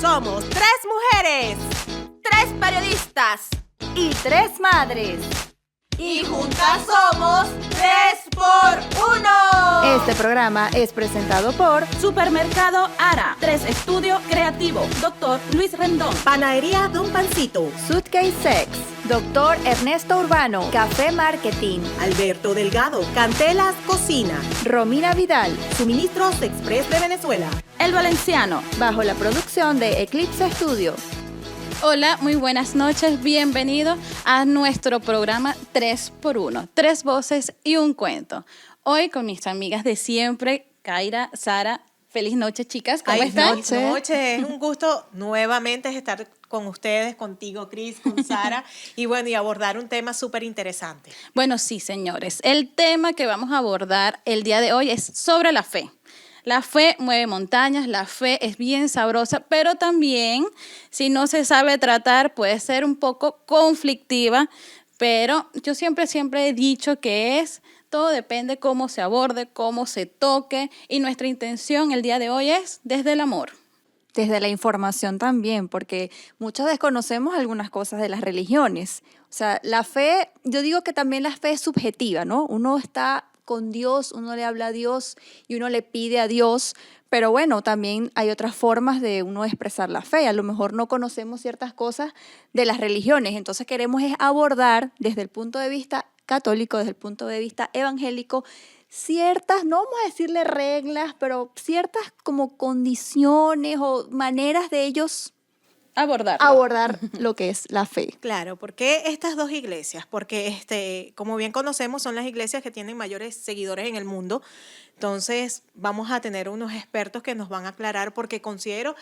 Somos 3 mujeres, 3 periodistas y 3 madres. Y juntas somos 3x1. Este programa es presentado por Supermercado Ara, 3 Estudio Creativo, Dr. Luis Rendón, Panadería Don Pancito, Suitcase Sex, Dr. Ernesto Urbano, Café Marketing, Alberto Delgado, Cantelas Cocina, Romina Vidal, Suministros Express de Venezuela, El Valenciano, bajo la producción de Eclipse Studio. Hola, muy buenas noches, bienvenidos a nuestro programa 3x1, 3 voces y un cuento. Hoy con mis amigas de siempre, Kaira, Sara. Feliz noche, chicas, ¿cómo están? Feliz noche, es un gusto nuevamente estar con ustedes, contigo, Cris, con Sara, y bueno, y abordar un tema súper interesante. Bueno, sí, señores, el tema que vamos a abordar el día de hoy es sobre la fe. La fe mueve montañas, la fe es bien sabrosa, pero también, si no se sabe tratar, puede ser un poco conflictiva, pero yo siempre he dicho que todo depende cómo se aborde, cómo se toque, y nuestra intención el día de hoy es desde el amor. Desde la información también, porque muchos desconocemos algunas cosas de las religiones. O sea, la fe, yo digo que también la fe es subjetiva, ¿no? Uno está con Dios, uno le habla a Dios y uno le pide a Dios, pero bueno, también hay otras formas de uno expresar la fe. A lo mejor no conocemos ciertas cosas de las religiones, entonces queremos abordar desde el punto de vista católico, desde el punto de vista evangélico, ciertas, no vamos a decirle reglas, pero ciertas como condiciones o maneras de ellos abordar lo que es la fe. Claro, ¿por qué estas dos iglesias? Porque, como bien conocemos, son las iglesias que tienen mayores seguidores en el mundo. Entonces, vamos a tener unos expertos que nos van a aclarar, porque considero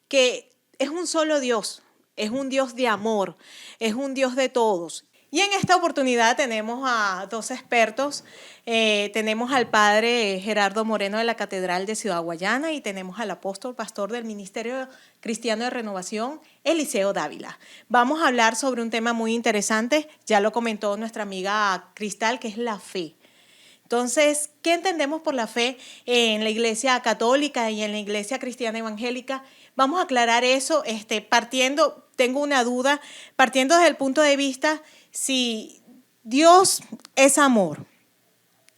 que es un solo Dios, es un Dios de amor, es un Dios de todos. Y en esta oportunidad tenemos a 2 expertos. Tenemos al padre Gerardo Moreno de la Catedral de Ciudad Guayana y tenemos al apóstol pastor del Ministerio Cristiano de Renovación, Eliseo Dávila. Vamos a hablar sobre un tema muy interesante, ya lo comentó nuestra amiga Cristal, que es la fe. Entonces, ¿qué entendemos por la fe en la iglesia católica y en la iglesia cristiana evangélica? Vamos a aclarar eso, tengo una duda, partiendo desde el punto de vista si Dios es amor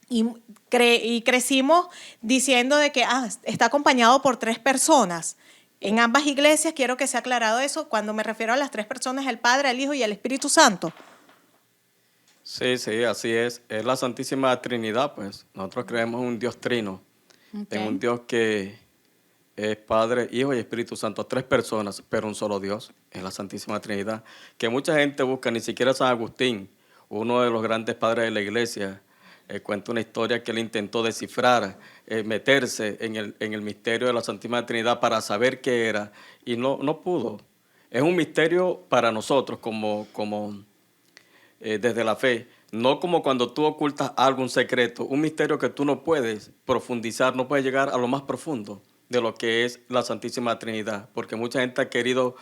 y crecimos diciendo de que está acompañado por 3 personas. En ambas iglesias quiero que sea aclarado eso. Cuando me refiero a las 3 personas, el Padre, el Hijo y el Espíritu Santo. Sí, así es. Es la Santísima Trinidad, pues. Nosotros creemos en un Dios trino, en un Dios que es Padre, Hijo y Espíritu Santo, 3 personas, pero un solo Dios, es la Santísima Trinidad, que mucha gente busca, ni siquiera San Agustín, uno de los grandes padres de la iglesia, cuenta una historia que él intentó descifrar, meterse en el misterio de la Santísima Trinidad para saber qué era, y no pudo. Es un misterio para nosotros desde la fe, no como cuando tú ocultas algo, un secreto, un misterio que tú no puedes profundizar, no puedes llegar a lo más profundo de lo que es la Santísima Trinidad, porque mucha gente ha querido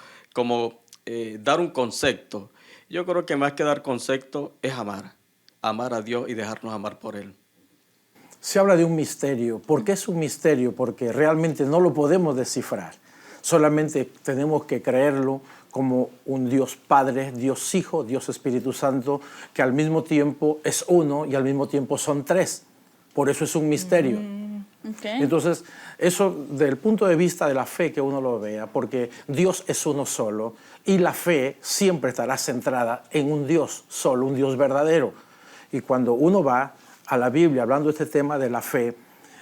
dar un concepto. Yo creo que más que dar concepto es amar a Dios y dejarnos amar por Él. Se habla de un misterio. ¿Por qué es un misterio? Porque realmente no lo podemos descifrar. Solamente tenemos que creerlo como un Dios Padre, Dios Hijo, Dios Espíritu Santo, que al mismo tiempo es uno y al mismo tiempo son 3. Por eso es un misterio. Okay. Entonces, eso del punto de vista de la fe que uno lo vea, porque Dios es uno solo y la fe siempre estará centrada en un Dios solo, un Dios verdadero. Y cuando uno va a la Biblia hablando de este tema de la fe,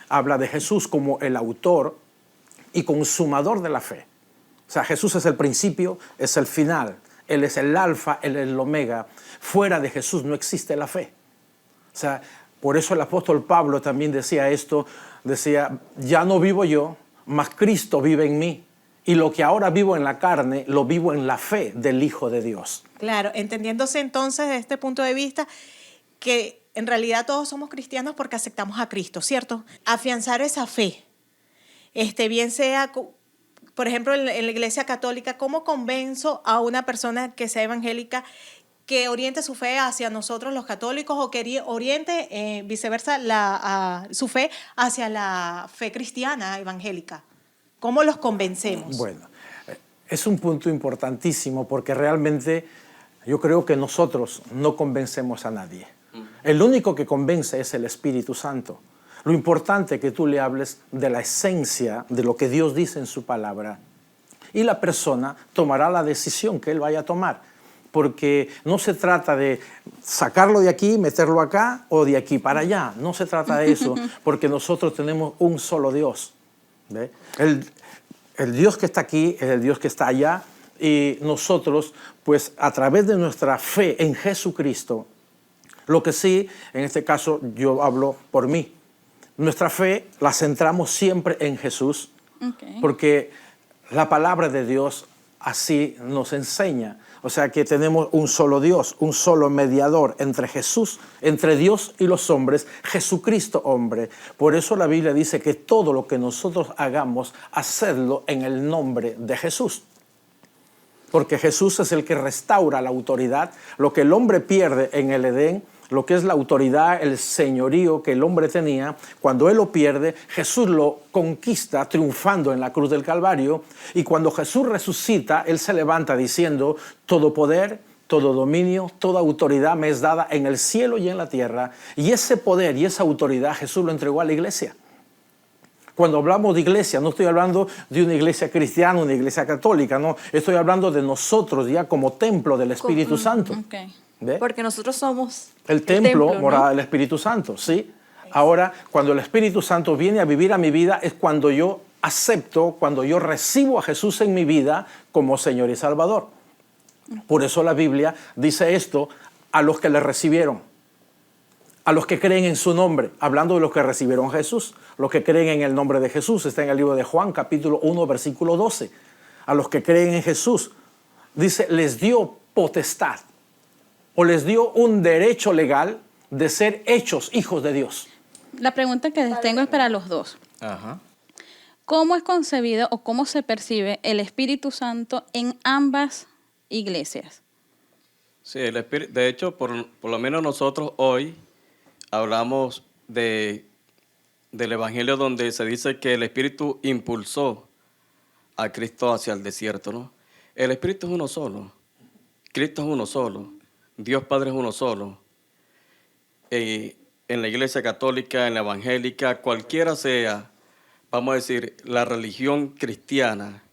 habla de Jesús como el autor y consumador de la fe. O sea, Jesús es el principio, es el final, Él es el alfa, Él es el omega. Fuera de Jesús no existe la fe. O sea, por eso el apóstol Pablo también decía esto, decía, ya no vivo yo, mas Cristo vive en mí. Y lo que ahora vivo en la carne, lo vivo en la fe del Hijo de Dios. Claro, entendiéndose entonces desde este punto de vista que en realidad todos somos cristianos porque aceptamos a Cristo, ¿cierto? Afianzar esa fe, bien sea, por ejemplo, en la iglesia católica, ¿cómo convenzo a una persona que sea evangélica que oriente su fe hacia nosotros los católicos o que oriente viceversa su fe hacia la fe cristiana evangélica? ¿Cómo los convencemos? Bueno, Es un punto importantísimo porque realmente yo creo que nosotros no convencemos a nadie. El único que convence es el Espíritu Santo. Lo importante es que tú le hables de la esencia de lo que Dios dice en su palabra y la persona tomará la decisión que él vaya a tomar. Porque no se trata de sacarlo de aquí, meterlo acá o de aquí para allá. No se trata de eso porque nosotros tenemos un solo Dios. ¿Ve? El Dios que está aquí es el Dios que está allá y nosotros, pues a través de nuestra fe en Jesucristo, lo que sí, en este caso yo hablo por mí, nuestra fe la centramos siempre en Jesús, porque la palabra de Dios así nos enseña. O sea que tenemos un solo Dios, un solo mediador entre Jesús, entre Dios y los hombres, Jesucristo hombre. Por eso la Biblia dice que todo lo que nosotros hagamos, hacerlo en el nombre de Jesús. Porque Jesús es el que restaura la autoridad, lo que el hombre pierde en el Edén, lo que es la autoridad, el señorío que el hombre tenía, cuando él lo pierde, Jesús lo conquista triunfando en la cruz del Calvario. Y cuando Jesús resucita, él se levanta diciendo: todo poder, todo dominio, toda autoridad me es dada en el cielo y en la tierra. Y ese poder y esa autoridad Jesús lo entregó a la iglesia. Cuando hablamos de iglesia, no estoy hablando de una iglesia cristiana, una iglesia católica, no. Estoy hablando de nosotros ya como templo del Espíritu Santo. ¿Ve? Porque nosotros somos el templo, ¿no? morada del Espíritu Santo, ¿sí? Ahora, cuando el Espíritu Santo viene a vivir a mi vida, es cuando yo acepto, cuando yo recibo a Jesús en mi vida como Señor y Salvador. Por eso la Biblia dice esto a los que le recibieron, a los que creen en su nombre, hablando de los que recibieron a Jesús, los que creen en el nombre de Jesús. Está en el libro de Juan, capítulo 1, versículo 12. A los que creen en Jesús, dice, les dio potestad, o les dio un derecho legal de ser hechos hijos de Dios. La pregunta que les tengo es para los dos. Ajá. ¿Cómo es concebido o cómo se percibe el Espíritu Santo en ambas iglesias? Sí, el Espíritu, de hecho, por lo menos nosotros hoy hablamos del Evangelio donde se dice que el Espíritu impulsó a Cristo hacia el desierto, ¿no? El Espíritu es uno solo, Cristo es uno solo, Dios Padre es uno solo. En la Iglesia Católica, en la Evangélica, cualquiera sea, vamos a decir, la religión cristiana,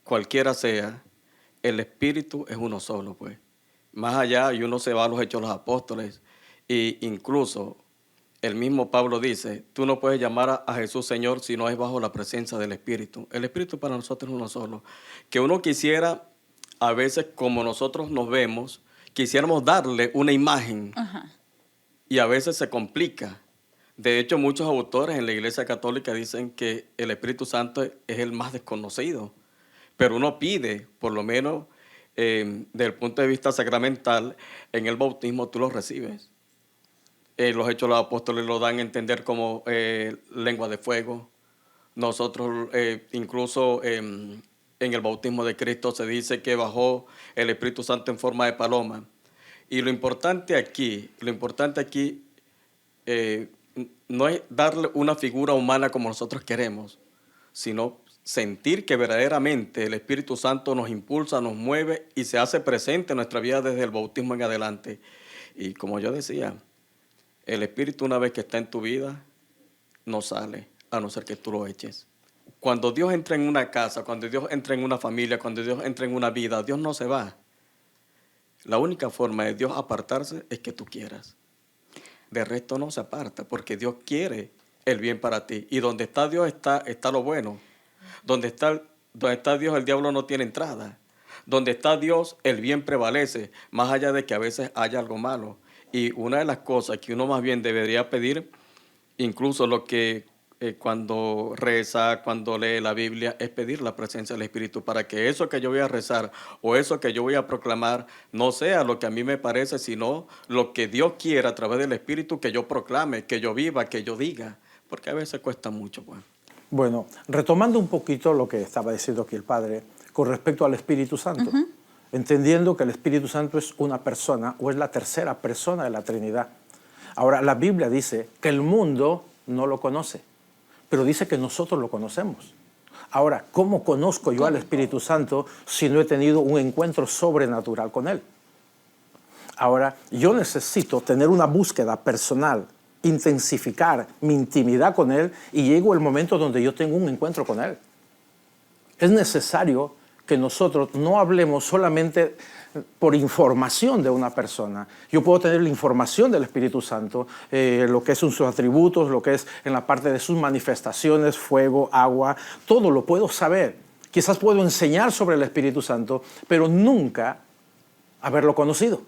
cualquiera sea, el Espíritu es uno solo, pues. Más allá, y uno se va a los Hechos de los Apóstoles, e incluso el mismo Pablo dice, tú no puedes llamar a Jesús Señor si no es bajo la presencia del Espíritu. El Espíritu para nosotros es uno solo. Que uno quisiera, a veces como nosotros nos vemos, quisiéramos darle una imagen. Ajá. Y a veces se complica. De hecho, muchos autores en la Iglesia Católica dicen que el Espíritu Santo es el más desconocido. Pero uno pide, por lo menos desde el punto de vista sacramental, en el bautismo tú lo recibes. Los Hechos de los Apóstoles lo dan a entender como lengua de fuego. Nosotros incluso en el bautismo de Cristo se dice que bajó el Espíritu Santo en forma de paloma. Y lo importante aquí no es darle una figura humana como nosotros queremos, sino sentir que verdaderamente el Espíritu Santo nos impulsa, nos mueve y se hace presente en nuestra vida desde el bautismo en adelante. Y como yo decía, el Espíritu una vez que está en tu vida no sale, a no ser que tú lo eches. Cuando Dios entra en una casa, cuando Dios entra en una familia, cuando Dios entra en una vida, Dios no se va. La única forma de Dios apartarse es que tú quieras. De resto no se aparta, porque Dios quiere el bien para ti. Y donde está Dios está lo bueno. Donde está Dios, el diablo no tiene entrada. Donde está Dios, el bien prevalece, más allá de que a veces haya algo malo. Y una de las cosas que uno más bien debería pedir, incluso lo que cuando reza, cuando lee la Biblia, es pedir la presencia del Espíritu para que eso que yo voy a rezar o eso que yo voy a proclamar no sea lo que a mí me parece, sino lo que Dios quiera a través del Espíritu que yo proclame, que yo viva, que yo diga, porque a veces cuesta mucho, pues. Bueno, retomando un poquito lo que estaba diciendo aquí el Padre con respecto al Espíritu Santo, entendiendo que el Espíritu Santo es una persona o es la tercera persona de la Trinidad. Ahora, la Biblia dice que el mundo no lo conoce, pero dice que nosotros lo conocemos. Ahora, ¿cómo conozco yo al Espíritu Santo si no he tenido un encuentro sobrenatural con Él? Ahora, yo necesito tener una búsqueda personal, intensificar mi intimidad con Él y llego el momento donde yo tengo un encuentro con Él. Es necesario que nosotros no hablemos solamente por información de una persona. Yo puedo tener la información del Espíritu Santo, lo que es sus atributos, lo que es en la parte de sus manifestaciones, fuego, agua, todo lo puedo saber. Quizás puedo enseñar sobre el Espíritu Santo, pero nunca haberlo conocido.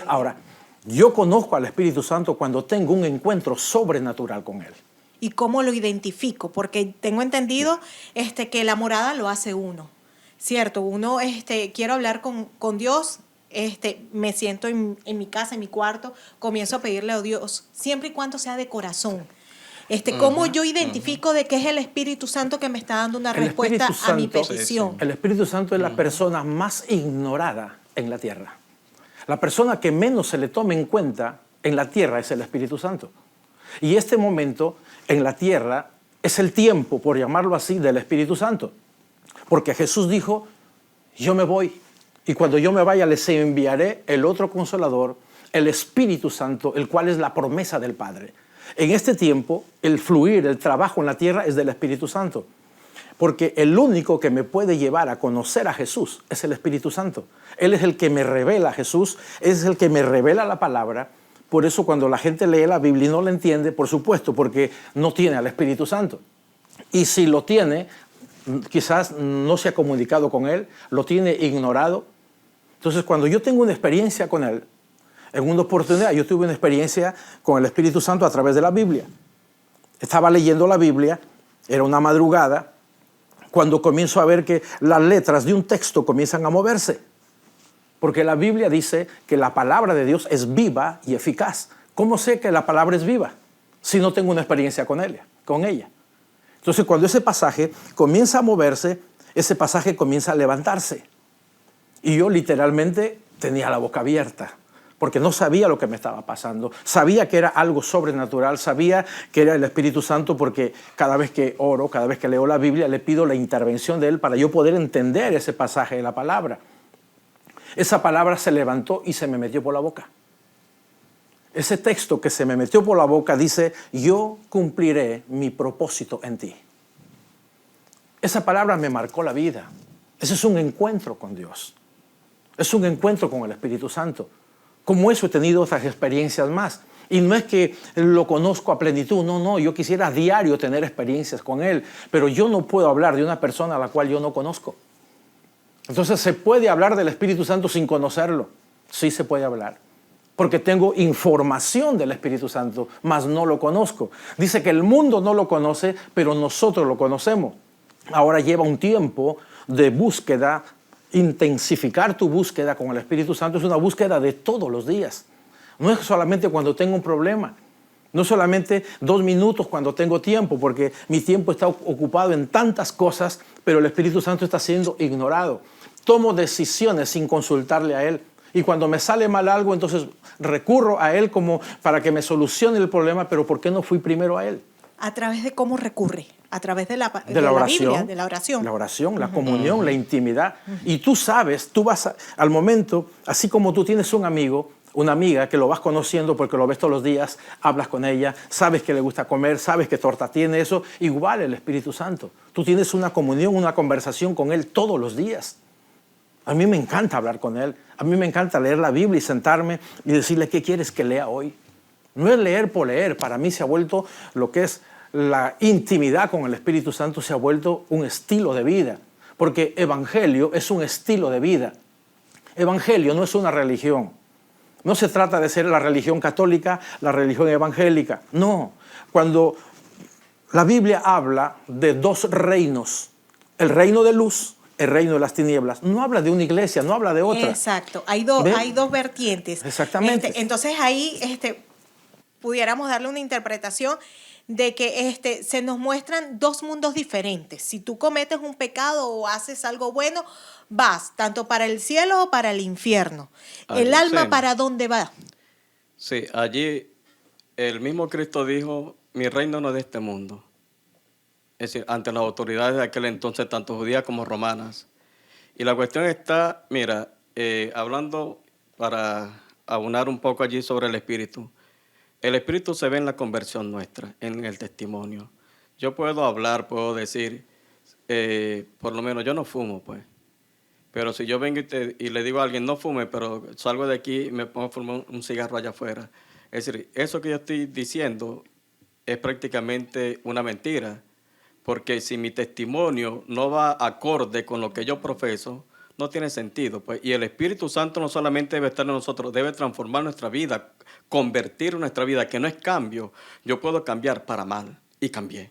Ahora, yo conozco al Espíritu Santo cuando tengo un encuentro sobrenatural con Él. ¿Y cómo lo identifico? Porque tengo entendido que la morada lo hace uno, ¿cierto? Uno, quiero hablar con Dios, me siento en mi casa, en mi cuarto, comienzo a pedirle a Dios, siempre y cuando sea de corazón. ¿Cómo yo identifico de qué es el Espíritu Santo que me está dando una respuesta a mi petición? El Espíritu Santo es la persona más ignorada en la tierra. La persona que menos se le toma en cuenta en la tierra es el Espíritu Santo. Y este momento en la tierra es el tiempo, por llamarlo así, del Espíritu Santo. Porque Jesús dijo, yo me voy y cuando yo me vaya les enviaré el otro Consolador, el Espíritu Santo, el cual es la promesa del Padre. En este tiempo, el fluir, el trabajo en la tierra es del Espíritu Santo. Porque el único que me puede llevar a conocer a Jesús es el Espíritu Santo. Él es el que me revela a Jesús, es el que me revela la palabra. Por eso cuando la gente lee la Biblia y no la entiende, por supuesto, porque no tiene al Espíritu Santo. Y si lo tiene, quizás no se ha comunicado con Él, lo tiene ignorado. Entonces, cuando yo tengo una experiencia con Él, en una oportunidad yo tuve una experiencia con el Espíritu Santo a través de la Biblia. Estaba leyendo la Biblia, era una madrugada, cuando comienzo a ver que las letras de un texto comienzan a moverse. Porque la Biblia dice que la palabra de Dios es viva y eficaz. ¿Cómo sé que la palabra es viva? Si no tengo una experiencia con ella. Entonces, cuando ese pasaje comienza a moverse, ese pasaje comienza a levantarse. Y yo literalmente tenía la boca abierta, porque no sabía lo que me estaba pasando. Sabía que era algo sobrenatural, sabía que era el Espíritu Santo, porque cada vez que oro, cada vez que leo la Biblia, le pido la intervención de Él para yo poder entender ese pasaje de la palabra. Esa palabra se levantó y se me metió por la boca. Ese texto que se me metió por la boca dice, yo cumpliré mi propósito en ti. Esa palabra me marcó la vida. Ese es un encuentro con Dios. Es un encuentro con el Espíritu Santo. Como eso he tenido otras experiencias más. Y no es que lo conozco a plenitud, no, yo quisiera a diario tener experiencias con Él, pero yo no puedo hablar de una persona a la cual yo no conozco. Entonces, ¿se puede hablar del Espíritu Santo sin conocerlo? Sí se puede hablar, porque tengo información del Espíritu Santo, mas no lo conozco. Dice que el mundo no lo conoce, pero nosotros lo conocemos. Ahora lleva un tiempo de búsqueda, intensificar tu búsqueda con el Espíritu Santo es una búsqueda de todos los días. No es solamente cuando tengo un problema, no solamente 2 minutos cuando tengo tiempo, porque mi tiempo está ocupado en tantas cosas, pero el Espíritu Santo está siendo ignorado. Tomo decisiones sin consultarle a Él. Y cuando me sale mal algo, entonces recurro a Él como para que me solucione el problema, pero ¿por qué no fui primero a Él? ¿A través de cómo recurre? A través de la oración, Biblia, de la oración. La oración, la comunión, la intimidad. Y tú sabes, tú vas al momento, así como tú tienes un amigo, una amiga que lo vas conociendo porque lo ves todos los días, hablas con ella, sabes que le gusta comer, sabes qué torta tiene, eso, igual el Espíritu Santo. Tú tienes una comunión, una conversación con Él todos los días. A mí me encanta hablar con Él, a mí me encanta leer la Biblia y sentarme y decirle, ¿qué quieres que lea hoy? No es leer por leer, para mí se ha vuelto lo que es la intimidad con el Espíritu Santo, se ha vuelto un estilo de vida, porque evangelio es un estilo de vida. Evangelio no es una religión. No se trata de ser la religión católica, la religión evangélica. No. Cuando la Biblia habla de 2 reinos, el reino de luz, el reino de las tinieblas, no habla de una iglesia, no habla de otra. Exacto. Hay dos vertientes. Exactamente. Entonces ahí pudiéramos darle una interpretación de que se nos muestran 2 mundos diferentes. Si tú cometes un pecado o haces algo bueno, vas tanto para el cielo o para el infierno. El alma, sí. ¿para dónde va? Sí, allí el mismo Cristo dijo, mi reino no es de este mundo. Es decir, ante las autoridades de aquel entonces, tanto judías como romanas. Y la cuestión está, mira, hablando para aunar un poco allí sobre el Espíritu. El Espíritu se ve en la conversión nuestra, en el testimonio. Yo puedo hablar, puedo decir, por lo menos yo no fumo, pues. Pero si yo vengo y le digo a alguien, no fume, pero salgo de aquí y me pongo a fumar un cigarro allá afuera. Es decir, eso que yo estoy diciendo es prácticamente una mentira. Porque si mi testimonio no va acorde con lo que yo profeso, no tiene sentido, pues. Y el Espíritu Santo no solamente debe estar en nosotros, debe transformar nuestra vida, convertir nuestra vida, que no es cambio. Yo puedo cambiar para mal y cambié.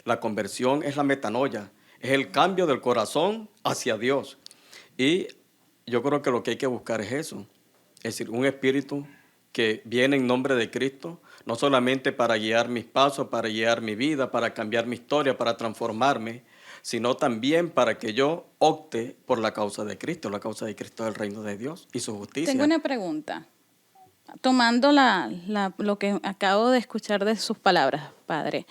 La conversión es la metanoia, es el cambio del corazón hacia Dios. Y yo creo que lo que hay que buscar es eso. Es decir, un espíritu que viene en nombre de Cristo, no solamente para guiar mis pasos, para guiar mi vida, para cambiar mi historia, para transformarme, sino también para que yo opte por la causa de Cristo. La causa de Cristo es el reino de Dios y su justicia. Tengo una pregunta. Tomando lo que acabo de escuchar de sus palabras, Padre.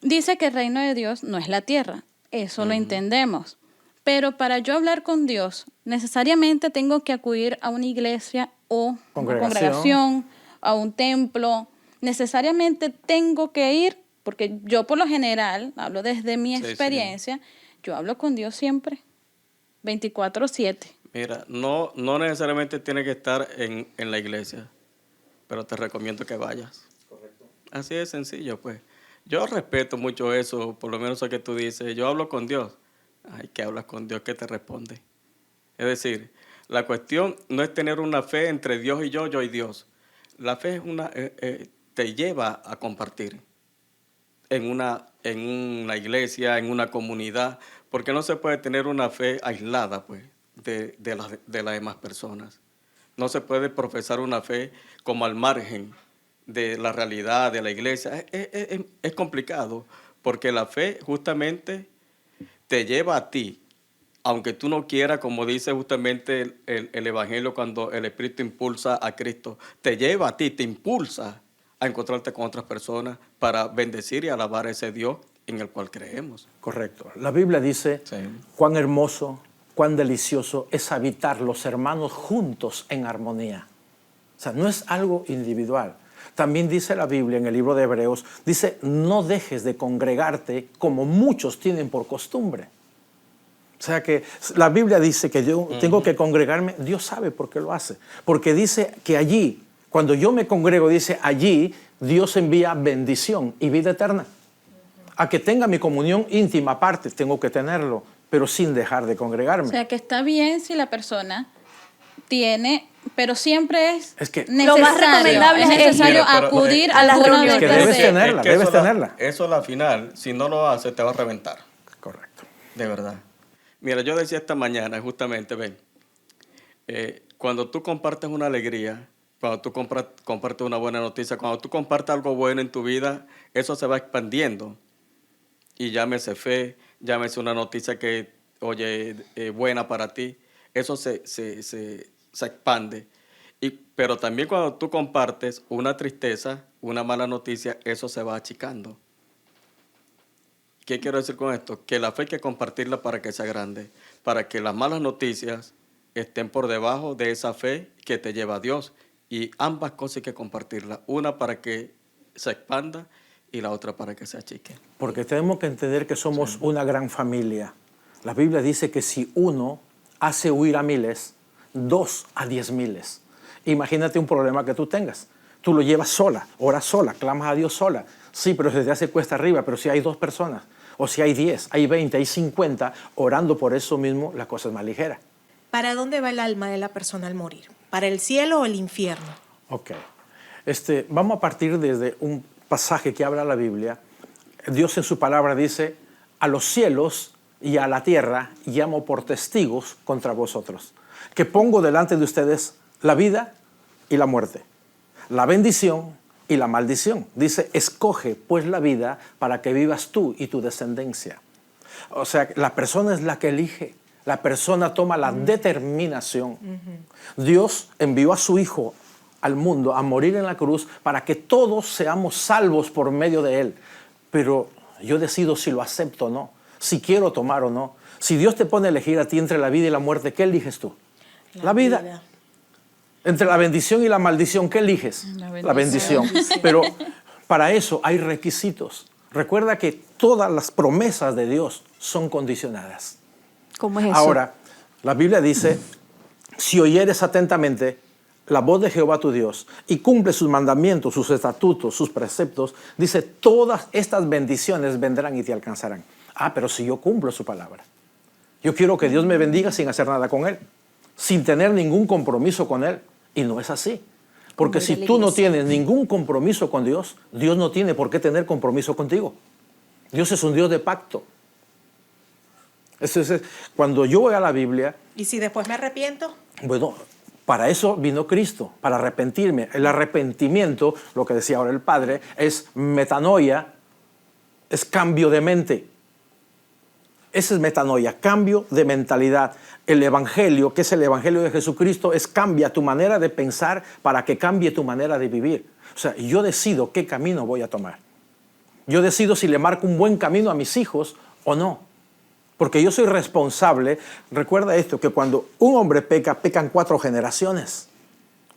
Dice que el reino de Dios no es la tierra. Eso lo entendemos. Pero para yo hablar con Dios, necesariamente tengo que acudir a una iglesia o una congregación, a un templo. Necesariamente tengo que ir, porque yo por lo general, hablo desde mi experiencia, yo hablo con Dios siempre, 24/7. Mira, no necesariamente tiene que estar en la iglesia, pero te recomiendo que vayas. Correcto. Así de sencillo, pues. Yo respeto mucho eso, por lo menos eso que tú dices. Yo hablo con Dios. Ay, que hablas con Dios, que te responde. Es decir, la cuestión no es tener una fe entre Dios y yo y Dios. La fe es te lleva a compartir en una iglesia, en una comunidad, porque no se puede tener una fe aislada, pues, de las demás personas. No se puede profesar una fe como al margen de la realidad de la iglesia. Es complicado, porque la fe justamente te lleva a ti, aunque tú no quieras, como dice justamente el Evangelio, cuando el Espíritu impulsa a Cristo, te lleva a ti, te impulsa a encontrarte con otras personas para bendecir y alabar a ese Dios en el cual creemos. Correcto. La Biblia dice, cuán hermoso, cuán delicioso es habitar los hermanos juntos en armonía. O sea, no es algo individual. También dice la Biblia en el libro de Hebreos, dice, no dejes de congregarte como muchos tienen por costumbre. O sea que la Biblia dice que yo tengo que congregarme, Dios sabe por qué lo hace. Porque dice que allí, cuando yo me congrego, dice allí, Dios envía bendición y vida eterna. A que tenga mi comunión íntima aparte, tengo que tenerlo, pero sin dejar de congregarme. O sea, que está bien si la persona tiene, pero siempre es que necesario, lo más recomendable es necesario pero, acudir a las alguna reuniones. de que estas debes de- tenerla, que debes eso tenerla. Eso a la final, si no lo haces, te va a reventar. Correcto. De verdad. Mira, yo decía esta mañana, justamente, ven, cuando tú compartes una alegría, cuando tú compartes una buena noticia, cuando tú compartes algo bueno en tu vida, eso se va expandiendo. Y llámese fe, llámese una noticia que, oye, buena para ti, eso se expande. Pero también cuando tú compartes una tristeza, una mala noticia, eso se va achicando. ¿Qué quiero decir con esto? Que la fe hay que compartirla para que sea grande, para que las malas noticias estén por debajo de esa fe que te lleva a Dios. Y ambas cosas hay que compartirlas, una para que se expanda y la otra para que se achique. Porque tenemos que entender que somos una gran familia. La Biblia dice que si uno hace huir a miles, 2 a 10,000. Imagínate un problema que tú tengas. Tú lo llevas sola, oras sola, clamas a Dios sola. Sí, pero se te hace cuesta arriba, pero si hay 2 personas, o si hay 10, hay 20, hay 50, orando por eso mismo, la cosa es más ligera. ¿Para dónde va el alma de la persona al morir? ¿Para el cielo o el infierno? Ok. Vamos a partir desde un pasaje que habla la Biblia. Dios en su palabra dice, a los cielos y a la tierra llamo por testigos contra vosotros, que pongo delante de ustedes la vida y la muerte, la bendición y la maldición. Dice, escoge pues la vida para que vivas tú y tu descendencia. O sea, la persona es la que elige. La persona toma la determinación. Dios envió a su Hijo al mundo a morir en la cruz para que todos seamos salvos por medio de Él. Pero Yo decido si lo acepto o no, si quiero tomar o no. Si Dios te pone a elegir a ti entre la vida y la muerte, ¿qué eliges tú? La vida. Entre la bendición y la maldición, ¿qué eliges? La bendición. Pero para eso hay requisitos. Recuerda que todas las promesas de Dios son condicionadas. ¿Cómo es eso? Ahora, la Biblia dice, si oyeres atentamente la voz de Jehová tu Dios y cumple sus mandamientos, sus estatutos, sus preceptos, dice, todas estas bendiciones vendrán y te alcanzarán. Ah, pero si yo cumplo su palabra. Yo quiero que Dios me bendiga sin hacer nada con Él, sin tener ningún compromiso con Él. Y no es así. Porque si tú no tienes ningún compromiso con Dios, Dios no tiene por qué tener compromiso contigo. Dios es un Dios de pacto. Entonces, cuando yo voy a la Biblia... ¿Y si después me arrepiento? Bueno, para eso vino Cristo, para arrepentirme. El arrepentimiento, lo que decía ahora el Padre, es metanoia, es cambio de mente. Ese es metanoia, cambio de mentalidad. El Evangelio, que es el Evangelio de Jesucristo, es cambia tu manera de pensar para que cambie tu manera de vivir. O sea, yo decido qué camino voy a tomar. Yo decido si le marco un buen camino a mis hijos o no. Porque yo soy responsable. Recuerda esto, que cuando un hombre peca, pecan 4 generaciones.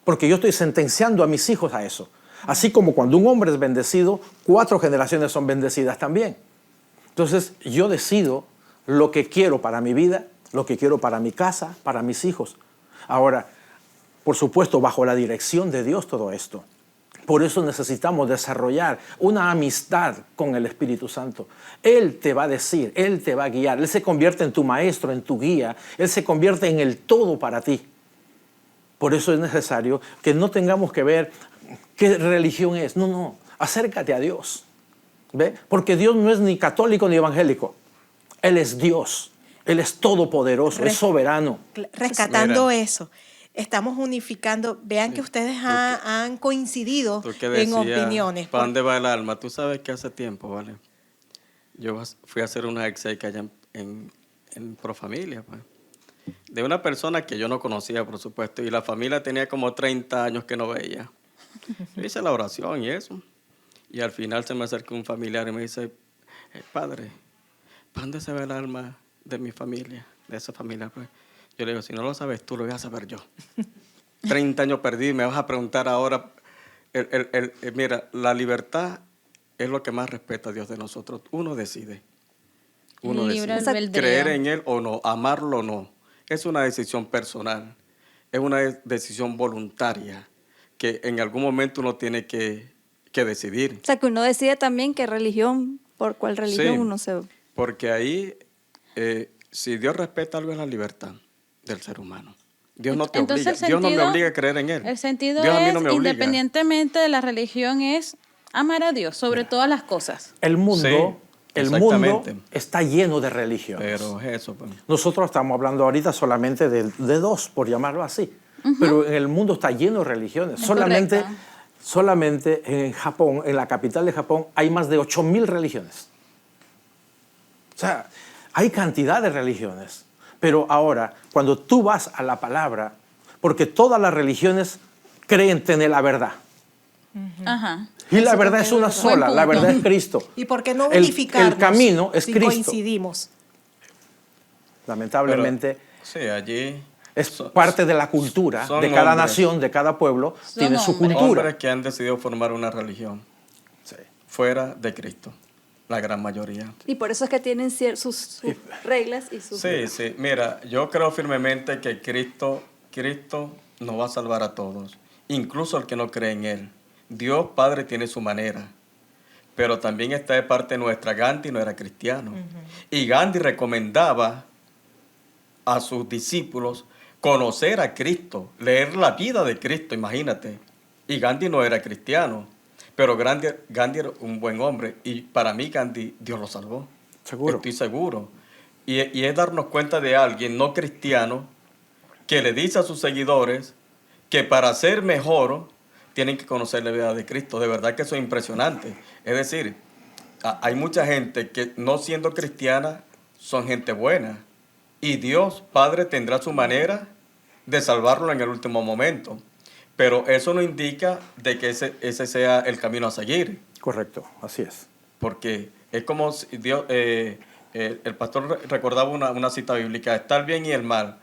Porque yo estoy sentenciando a mis hijos a eso. Así como cuando un hombre es bendecido, 4 generaciones son bendecidas también. Entonces, yo decido lo que quiero para mi vida, lo que quiero para mi casa, para mis hijos. Ahora, por supuesto, bajo la dirección de Dios todo esto. Por eso necesitamos desarrollar una amistad con el Espíritu Santo. Él te va a decir, Él te va a guiar. Él se convierte en tu maestro, en tu guía. Él se convierte en el todo para ti. Por eso es necesario que no tengamos que ver qué religión es. No, no, acércate a Dios. ¿Ve? Porque Dios no es ni católico ni evangélico. Él es Dios. Él es todopoderoso, es soberano. Rescatando eso. Estamos unificando. Vean que ustedes han coincidido en opiniones. ¿Para dónde va el alma? Tú sabes que hace tiempo, ¿vale? Yo fui a hacer una exequia allá en Profamilia, pues, de una persona que yo no conocía, por supuesto, y la familia tenía como 30 años que no veía. Yo hice la oración y eso. Y al final se me acercó un familiar y me dice, padre, ¿para dónde se va el alma de mi familia, de esa familia? Pues yo le digo, si no lo sabes tú, lo voy a saber yo. 30 años perdí, me vas a preguntar ahora. Mira, la libertad es lo que más respeta a Dios de nosotros. Uno decide. Uno Libre decide albedrío. creer en Él o no, amarlo o no. Es una decisión personal, es una decisión voluntaria que en algún momento uno tiene que decidir. O sea, que uno decide también qué religión, por cuál religión Sí, uno se... porque ahí, si Dios respeta algo, es la libertad del ser humano. Dios no te Entonces, obliga. Dios no me obliga a creer en Él. El sentido Dios a mí es, no me obliga. independientemente de la religión, es amar a Dios sobre todas las cosas. El mundo, Sí, el mundo exactamente. está lleno de religiones. Pero es eso, pues. Nosotros estamos hablando ahorita solamente de 2, por llamarlo así. Pero en el mundo está lleno de religiones. Es Solamente correcto. en Japón, en la capital de Japón, hay más de 8.000 religiones. O sea, hay cantidad de religiones. Pero ahora, cuando tú vas a la palabra, porque todas las religiones creen tener la verdad. Ajá. Y la Eso verdad también es una es verdad. sola, Buen la punto. verdad es Cristo. ¿Y por qué no El unificarnos? camino es si Cristo. coincidimos. Lamentablemente, Sí, allí es parte de la cultura son de cada hombres. nación, de cada pueblo, Son tiene su hombres. cultura. hombres que han decidido formar una religión Sí. fuera de Cristo, la gran mayoría. Y por eso es que tienen sus reglas y sus... Sí, sí. Mira, yo creo firmemente que Cristo nos va a salvar a todos, incluso al que no cree en Él. Dios Padre tiene su manera, pero también está de parte nuestra. Gandhi no era cristiano. Y Gandhi recomendaba a sus discípulos conocer a Cristo, leer la vida de Cristo, imagínate. Y Gandhi no era cristiano, pero Gandhi era un buen hombre. Y para mí Gandhi, Dios lo salvó. Seguro. Estoy seguro. Y es darnos cuenta de alguien no cristiano que le dice a sus seguidores que para ser mejor tienen que conocer la vida de Cristo. De verdad que eso es impresionante. Es decir, hay mucha gente que no siendo cristiana son gente buena. Y Dios Padre tendrá su manera de salvarlo en el último momento. Pero eso no indica de que ese sea el camino a seguir. Correcto, así es. Porque Es como si Dios, el pastor recordaba una cita bíblica, está el bien y el mal.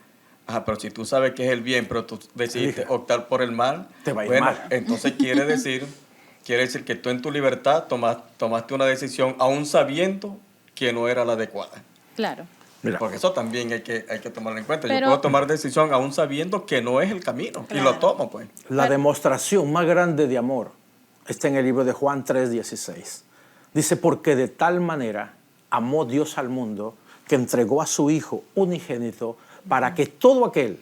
Ajá, pero si tú sabes que es el bien, pero tú decidiste optar por el mal, Te va a ir bueno, mal. entonces quiere decir que tú en tu libertad tomaste una decisión aún sabiendo que no era la adecuada. Claro. Mira, Porque eso también hay que tomarlo en cuenta. Pero- Yo puedo tomar decisión aún sabiendo que no es el camino. Y lo tomo, pues. la demostración más grande de amor está en el libro de Juan 3:16. Dice, porque de tal manera amó Dios al mundo que entregó a su Hijo unigénito para que todo aquel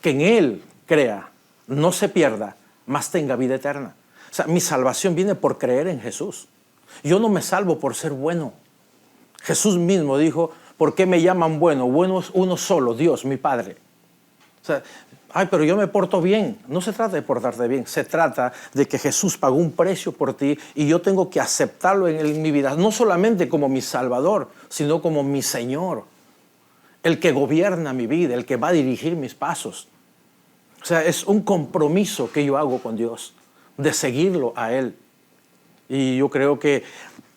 que en Él crea no se pierda, mas tenga vida eterna. O sea, mi salvación viene por creer en Jesús. Yo no me salvo por ser bueno. Jesús mismo dijo, ¿por qué me llaman bueno? Bueno es uno solo, Dios, mi Padre. O sea, ay, pero yo me porto bien. No se trata de portarte bien, se trata de que Jesús pagó un precio por ti y yo tengo que aceptarlo en mi vida, no solamente como mi Salvador, sino como mi Señor, el que gobierna mi vida, el que va a dirigir mis pasos. O sea, es un compromiso que yo hago con Dios, de seguirlo a Él. Y yo creo que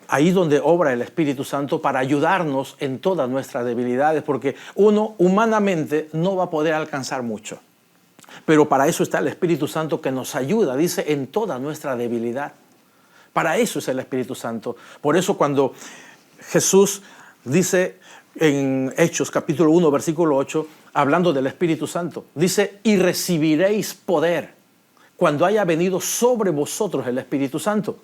ahí donde obra el Espíritu Santo para ayudarnos en todas nuestras debilidades, porque uno humanamente no va a poder alcanzar mucho. Pero para eso está el Espíritu Santo que nos ayuda, dice, en toda nuestra debilidad. Para eso es el Espíritu Santo. Por eso cuando Jesús dice en Hechos capítulo 1, versículo 8, hablando del Espíritu Santo, dice, y recibiréis poder cuando haya venido sobre vosotros el Espíritu Santo.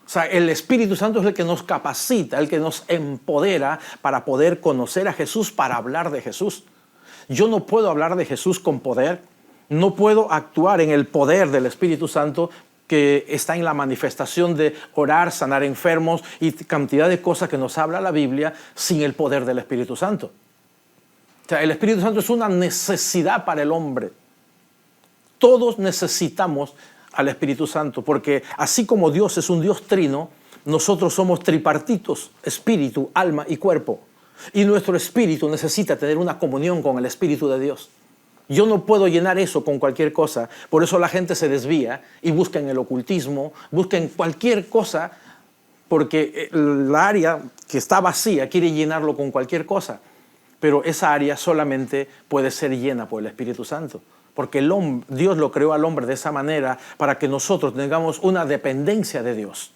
O sea, el Espíritu Santo es el que nos capacita, el que nos empodera para poder conocer a Jesús, para hablar de Jesús. Yo no puedo hablar de Jesús con poder, no puedo actuar en el poder del Espíritu Santo que está en la manifestación de orar, sanar enfermos y cantidad de cosas que nos habla la Biblia sin el poder del Espíritu Santo. O sea, el Espíritu Santo es una necesidad para el hombre. Todos necesitamos al Espíritu Santo, porque así como Dios es un Dios trino, nosotros somos tripartitos, espíritu, alma y cuerpo. Y nuestro espíritu necesita tener una comunión con el Espíritu de Dios. Yo no puedo llenar eso con cualquier cosa, por eso la gente se desvía y busca en el ocultismo, busca en cualquier cosa, porque el área que está vacía quiere llenarlo con cualquier cosa, pero esa área solamente puede ser llena por el Espíritu Santo. Porque Dios lo creó al hombre de esa manera para que nosotros tengamos una dependencia de Dios.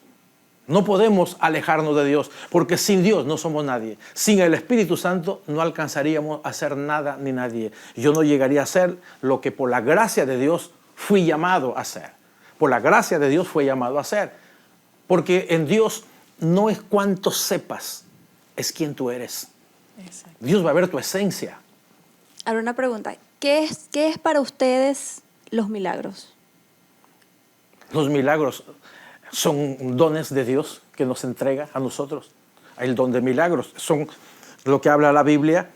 No podemos alejarnos de Dios, porque sin Dios no somos nadie. Sin el Espíritu Santo no alcanzaríamos a ser nada ni nadie. Yo no llegaría a ser lo que por la gracia de Dios fui llamado a ser. Por la gracia de Dios fui llamado a ser. Porque en Dios no es cuánto sepas, es quién tú eres. Exacto. Dios va a ver tu esencia. Ahora una pregunta. ¿Qué es para ustedes los milagros? Los milagros son dones de Dios que nos entrega a nosotros. El don de milagros son lo que habla la Biblia.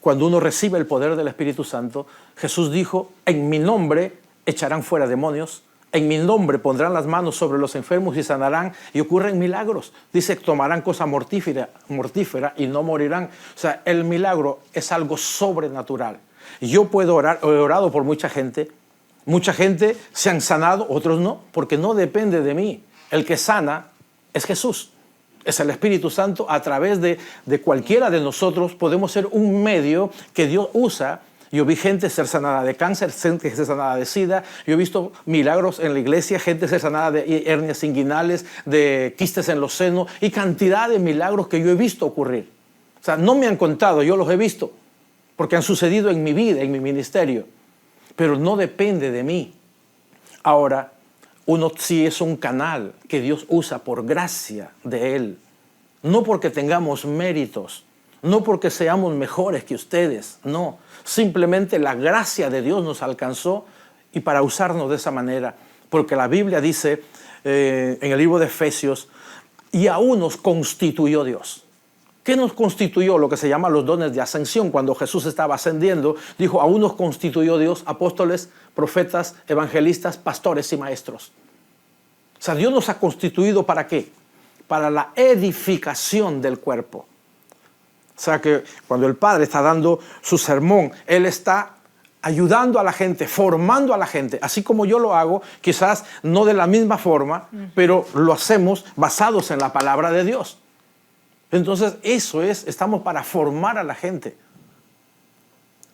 Cuando uno recibe el poder del Espíritu Santo, Jesús dijo, en mi nombre echarán fuera demonios, en mi nombre pondrán las manos sobre los enfermos y sanarán, y ocurren milagros. Dice, tomarán cosa mortífera y no morirán. O sea, el milagro es algo sobrenatural. Yo puedo orar, he orado por mucha gente se han sanado, otros no, porque no depende de mí. El que sana es Jesús, es el Espíritu Santo. A través de cualquiera de nosotros podemos ser un medio que Dios usa. Yo vi gente ser sanada de cáncer, gente ser sanada de SIDA. Yo he visto milagros en la iglesia, gente ser sanada de hernias inguinales, de quistes en los senos y cantidad de milagros que yo he visto ocurrir. O sea, no me han contado, yo los he visto, porque han sucedido en mi vida, en mi ministerio. Pero no depende de mí. Ahora, uno sí es un canal que Dios usa por gracia de Él. No porque tengamos méritos, no porque seamos mejores que ustedes, no. Simplemente la gracia de Dios nos alcanzó y para usarnos de esa manera. Porque la Biblia dice en el libro de Efesios, y aún nos constituyó Dios. ¿Qué nos constituyó? Lo que se llama los dones de ascensión. Cuando Jesús estaba ascendiendo, dijo, aún nos constituyó Dios apóstoles, profetas, evangelistas, pastores y maestros. O sea, Dios nos ha constituido ¿para qué? Para la edificación del cuerpo. O sea que cuando el Padre está dando su sermón, Él está ayudando a la gente, formando a la gente, así como yo lo hago, quizás no de la misma forma, pero lo hacemos basados en la palabra de Dios. Entonces, estamos para formar a la gente.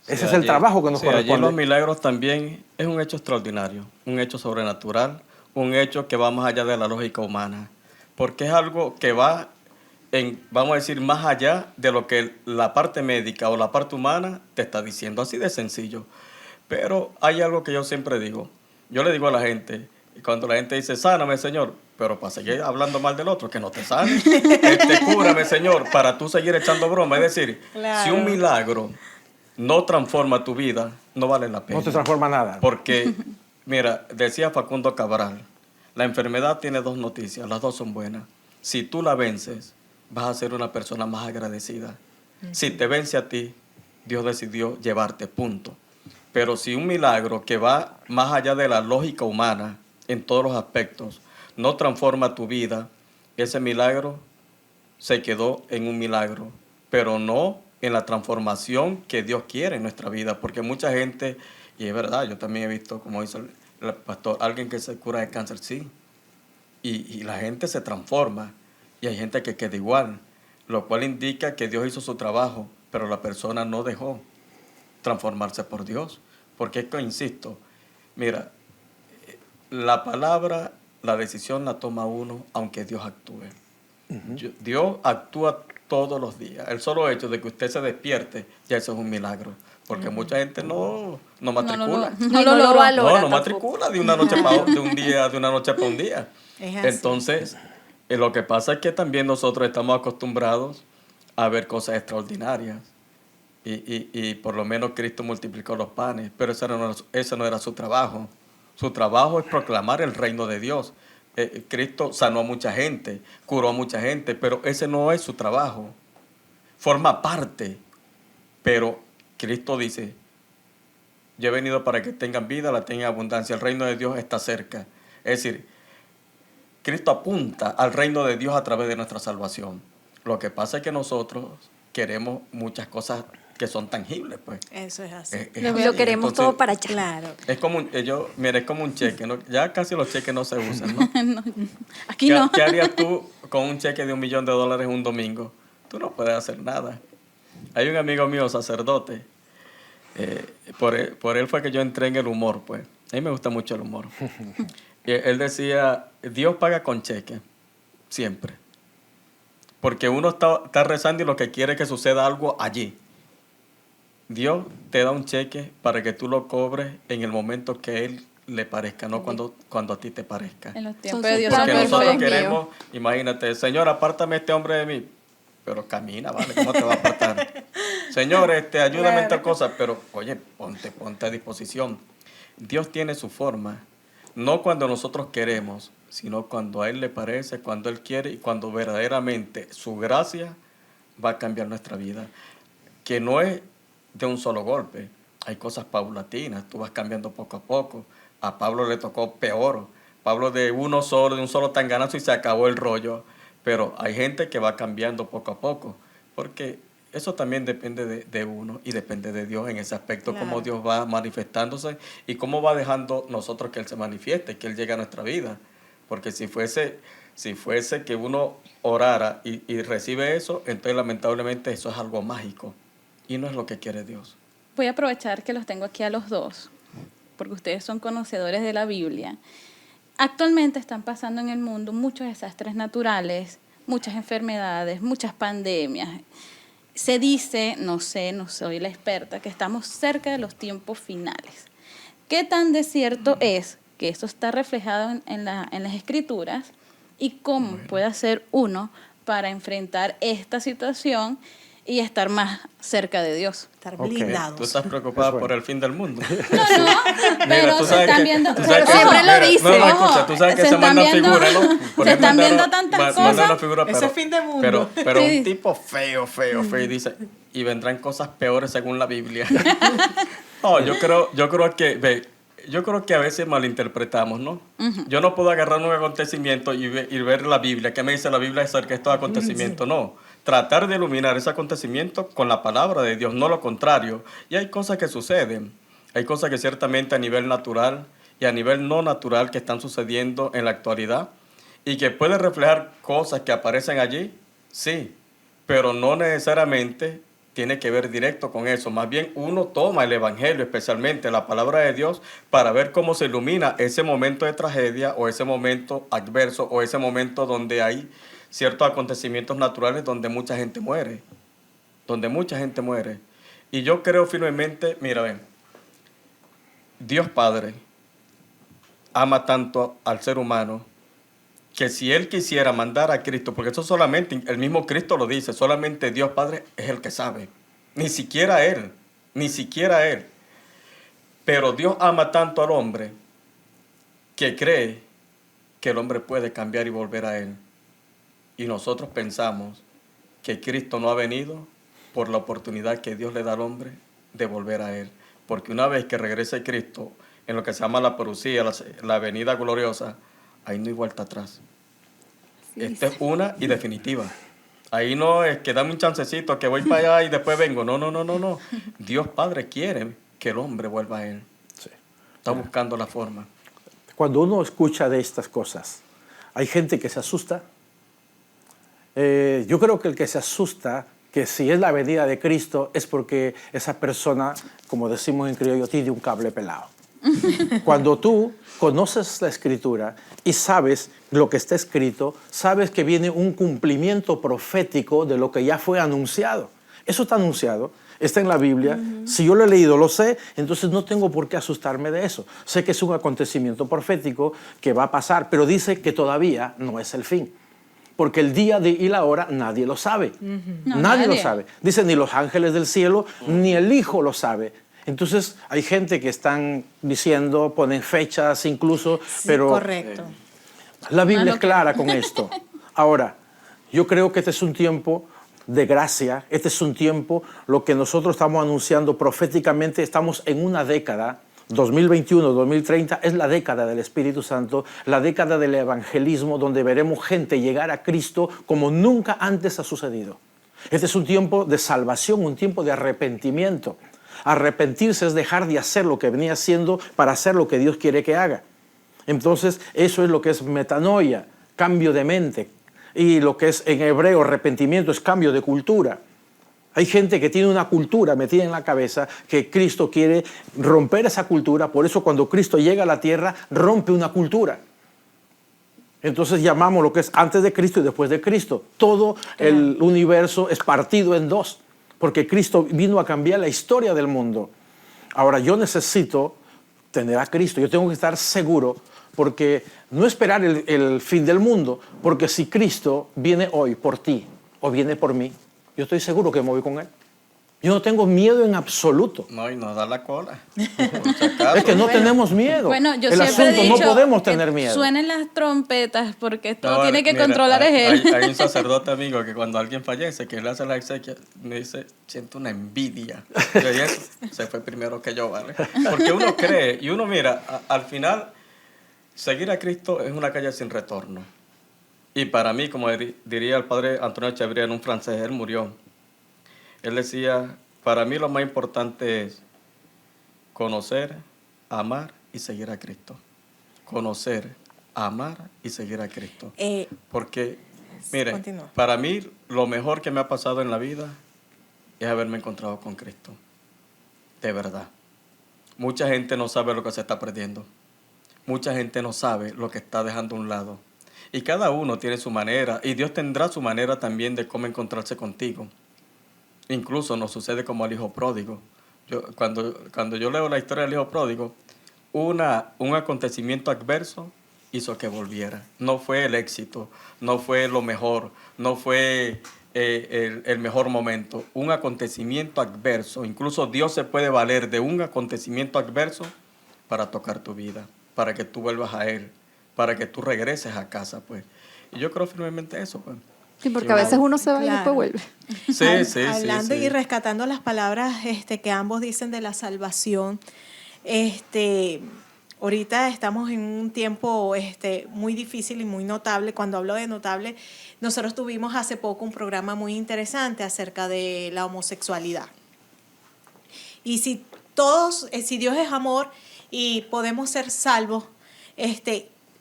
Ese es el trabajo que nos corresponde. Allí los milagros también es un hecho extraordinario, un hecho sobrenatural, un hecho que va más allá de la lógica humana, porque es algo que va vamos a decir, más allá de lo que la parte médica o la parte humana te está diciendo, así de sencillo. Pero hay algo que yo siempre digo. Yo le digo a la gente, y cuando la gente dice, sáname, Señor, pero para seguir hablando mal del otro, que no te sane. Cúrame, Señor, para tú seguir echando broma. Es decir, Claro. si un milagro no transforma tu vida, no vale la pena. No te transforma nada. Porque, mira, decía Facundo Cabral, la enfermedad tiene dos noticias, las dos son buenas. Si tú la vences, vas a ser una persona más agradecida. Si te vence a ti, Dios decidió llevarte, punto. Pero si un milagro que va más allá de la lógica humana en todos los aspectos no transforma tu vida, ese milagro se quedó en un milagro, pero no en la transformación que Dios quiere en nuestra vida. Porque mucha gente, y es verdad, yo también he visto, como dice el pastor, alguien que se cura de cáncer, sí, y la gente se transforma. Y hay gente que queda igual, lo cual indica que Dios hizo su trabajo, pero la persona no dejó transformarse por Dios. Porque es que, insisto, mira, la palabra, la decisión la toma uno, aunque Dios actúe. Dios actúa todos los días. El solo hecho de que usted se despierte, ya eso es un milagro. Porque mucha gente no matricula. No lo valora. No matricula de una noche para de una noche para un día. Es así. Entonces, lo que pasa es que también nosotros estamos acostumbrados a ver cosas extraordinarias. Y por lo menos Cristo multiplicó los panes, pero ese no era su trabajo. Su trabajo es proclamar el reino de Dios. Cristo sanó a mucha gente, curó a mucha gente, pero ese no es su trabajo. Forma parte, pero Cristo dice, yo he venido para que tengan vida, la tengan en abundancia. El reino de Dios está cerca. Es decir, Cristo apunta al reino de Dios a través de nuestra salvación. Lo que pasa es que nosotros queremos muchas cosas que son tangibles, pues. Eso es así. Lo queremos Entonces, todo para allá. Claro. Es como es como un cheque, ¿no? Ya casi los cheques no se usan, ¿no? Aquí no. ¿Qué harías tú con un cheque de $1 millón un domingo? Tú no puedes hacer nada. Hay un amigo mío, sacerdote, por él fue que yo entré en el humor, pues. A mí me gusta mucho el humor. Y él decía, Dios paga con cheque, siempre. Porque uno está rezando y lo que quiere es que suceda algo allí. Dios te da un cheque para que tú lo cobres en el momento que a Él le parezca, no cuando a ti te parezca. En los Son tiempos de Dios son Porque nosotros perfectos. queremos, imagínate, Señor, apártame este hombre de mí. Pero camina, ¿vale? ¿Cómo te va a apartar? Señor, ayúdame en tal cosa, pero oye, ponte a disposición. Dios tiene su forma, no cuando nosotros queremos, sino cuando a Él le parece, cuando Él quiere y cuando verdaderamente su gracia va a cambiar nuestra vida. Que no es de un solo golpe, hay cosas paulatinas, tú vas cambiando poco a poco. A Pablo le tocó peor. Pablo de un solo tanganazo y se acabó el rollo. Pero hay gente que va cambiando poco a poco, porque eso también depende de uno y depende de Dios en ese aspecto, Claro. cómo Dios va manifestándose y cómo va dejando nosotros que Él se manifieste, que Él llegue a nuestra vida. Porque si fuese que uno orara y recibe eso, entonces lamentablemente eso es algo mágico y no es lo que quiere Dios. Voy a aprovechar que los tengo aquí a los dos, porque ustedes son conocedores de la Biblia. Actualmente están pasando en el mundo muchos desastres naturales, muchas enfermedades, muchas pandemias. Se dice, no sé, no soy la experta, que estamos cerca de los tiempos finales. ¿Qué tan de cierto es que esto está reflejado en las Escrituras y cómo puede hacer uno para enfrentar esta situación y estar más cerca de Dios? Estar Ok. blindados. Tú estás preocupada Eso es. por el fin del mundo. No, Mira, pero tú se sabes están que- viendo... tú sabes pero que- siempre lo mira, dice. No, Ojo, escucha, tú sabes que se se están mandan viendo- figuras, ¿no? se están viendo tantas Mandan cosas. una figura, Ese pero, es fin de mundo. pero Sí. un tipo feo, y dice, y vendrán cosas peores según la Biblia. No, yo creo que a veces malinterpretamos, ¿no? Yo no puedo agarrar un acontecimiento y ver la Biblia. ¿Qué me dice la Biblia acerca de estos acontecimientos? No. Tratar de iluminar ese acontecimiento con la palabra de Dios, no lo contrario. Y hay cosas que suceden. Hay cosas que ciertamente a nivel natural y a nivel no natural que están sucediendo en la actualidad y que pueden reflejar cosas que aparecen allí, sí, pero no necesariamente tiene que ver directo con eso. Más bien uno toma el Evangelio, especialmente la palabra de Dios, para ver cómo se ilumina ese momento de tragedia o ese momento adverso o ese momento donde hay ciertos acontecimientos naturales donde mucha gente muere. Donde mucha gente muere. Y yo creo firmemente, mira, ven, Dios Padre ama tanto al ser humano que si Él quisiera mandar a Cristo, porque eso solamente, el mismo Cristo lo dice, solamente Dios Padre es el que sabe, ni siquiera Él, ni siquiera Él. Pero Dios ama tanto al hombre que cree que el hombre puede cambiar y volver a Él. Y nosotros pensamos que Cristo no ha venido por la oportunidad que Dios le da al hombre de volver a Él. Porque una vez que regrese Cristo en lo que se llama la parucía, la venida gloriosa, ahí no hay vuelta atrás. Esta es una y definitiva. Ahí no es que dame un chancecito, que voy para allá y después vengo. No, no, no, no, no. Dios Padre quiere que el hombre vuelva a Él. Sí. Está buscando la forma. Cuando uno escucha de estas cosas, hay gente que se asusta. Yo creo que el que se asusta, que si es la venida de Cristo, es porque esa persona, como decimos en criollo, tiene un cable pelado. Cuando tú conoces la Escritura y sabes lo que está escrito, sabes que viene un cumplimiento profético de lo que ya fue anunciado. Eso está anunciado, está en la Biblia. Si yo lo he leído, lo sé, entonces no tengo por qué asustarme de eso. Sé que es un acontecimiento profético que va a pasar, pero dice que todavía no es el fin. Porque el día y la hora nadie lo sabe. No, nadie lo nadie. sabe. Dice, ni los ángeles del cielo, ni el Hijo lo sabe. Entonces hay gente que están diciendo, ponen fechas incluso, Sí, pero correcto. la Biblia Mano es clara con esto. Ahora, yo creo que este es un tiempo de gracia, este es un tiempo, lo que nosotros estamos anunciando proféticamente, estamos en una década, 2021-2030 es la década del Espíritu Santo, la década del evangelismo, donde veremos gente llegar a Cristo como nunca antes ha sucedido. Este es un tiempo de salvación, un tiempo de arrepentimiento. Arrepentirse es dejar de hacer lo que venía haciendo para hacer lo que Dios quiere que haga. Entonces, eso es lo que es metanoia, cambio de mente. Y lo que es en hebreo arrepentimiento es cambio de cultura. Hay gente que tiene una cultura metida en la cabeza que Cristo quiere romper esa cultura. Por eso cuando Cristo llega a la tierra, rompe una cultura. Entonces llamamos lo que es antes de Cristo y después de Cristo. Todo el universo es partido en dos, porque Cristo vino a cambiar la historia del mundo. Ahora yo necesito tener a Cristo, yo tengo que estar seguro, porque no esperar el fin del mundo, porque si Cristo viene hoy por ti o viene por mí, yo estoy seguro que me voy con Él. Yo no tengo miedo en absoluto. No, y nos da la cola. Por si acaso. Es que no tenemos miedo. Bueno, yo el siempre he asunto, dicho no podemos que tener miedo. suenen las trompetas porque todo No, tiene que mira, controlar es él. Hay un sacerdote amigo que cuando alguien fallece, que le hace la exequia, me dice, siento una envidia. Yo dije, se fue primero que yo, ¿vale? Porque uno cree y uno mira, al final, seguir a Cristo es una calle sin retorno. Y para mí, como diría el padre Antonio Echeverría, un francés, él murió. Él decía, para mí lo más importante es conocer, amar y seguir a Cristo. Conocer, amar y seguir a Cristo. Porque, mire, Continúa. para mí lo mejor que me ha pasado en la vida es haberme encontrado con Cristo. De verdad. Mucha gente no sabe lo que se está perdiendo. Mucha gente no sabe lo que está dejando a un lado. Y cada uno tiene su manera, y Dios tendrá su manera también de cómo encontrarse contigo. Incluso nos sucede como al hijo pródigo. Cuando yo leo la historia del hijo pródigo, un acontecimiento adverso hizo que volviera. No fue el éxito, no fue lo mejor, no fue el mejor momento. Un acontecimiento adverso, incluso Dios se puede valer de un acontecimiento adverso para tocar tu vida, para que tú vuelvas a Él, para que tú regreses a casa, pues. Y yo creo firmemente eso, pues. Sí, porque a veces uno se va y Claro. después vuelve. Hablando sí. y rescatando las palabras que ambos dicen de la salvación, ahorita estamos en un tiempo muy difícil y muy notable. Cuando hablo de notable, nosotros tuvimos hace poco un programa muy interesante acerca de la homosexualidad. Y si todos, si Dios es amor y podemos ser salvos,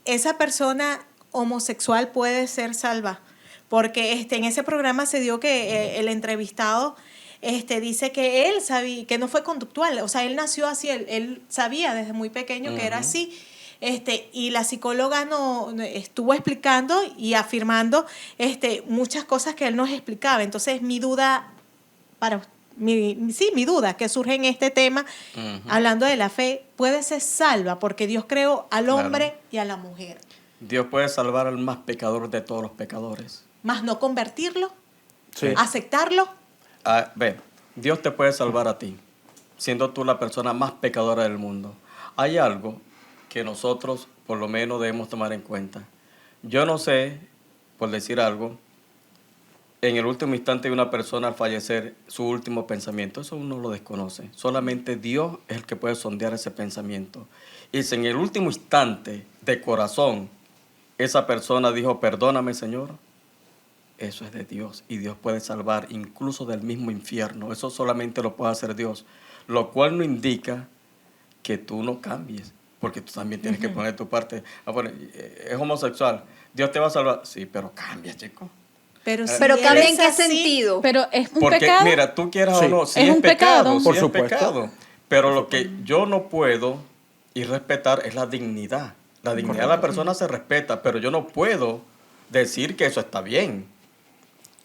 esa persona homosexual puede ser salva. Porque en ese programa se dio que el entrevistado dice que él sabía, que no fue conductual, o sea, él nació así, él sabía desde muy pequeño que era así. Y la psicóloga estuvo explicando y afirmando muchas cosas que él nos explicaba. Entonces, mi duda mi duda que surge en este tema, hablando de la fe, puede ser salva porque Dios creó al hombre y a la mujer. Dios puede salvar al más pecador de todos los pecadores. Más no convertirlo, Sí. aceptarlo. Ve, Dios te puede salvar a ti, siendo tú la persona más pecadora del mundo. Hay algo que nosotros, por lo menos, debemos tomar en cuenta. Yo no sé, por decir algo, en el último instante de una persona al fallecer, su último pensamiento, eso uno lo desconoce. Solamente Dios es el que puede sondear ese pensamiento. Y si en el último instante de corazón esa persona dijo, perdóname, Señor, eso es de Dios. Y Dios puede salvar incluso del mismo infierno. Eso solamente lo puede hacer Dios. Lo cual no indica que tú no cambies, porque tú también tienes que poner tu parte. Es homosexual, Dios te va a salvar. Sí, pero cambia, chico. Pero cambia en eres qué así, sentido. Pero es un Porque, pecado. mira, tú quieras Sí. o no, sí Es es un pecado, pecado. sí Por es supuesto. pecado. Pero lo que yo no puedo y respetar es la dignidad. La dignidad de la persona se respeta, pero yo no puedo decir que eso está bien.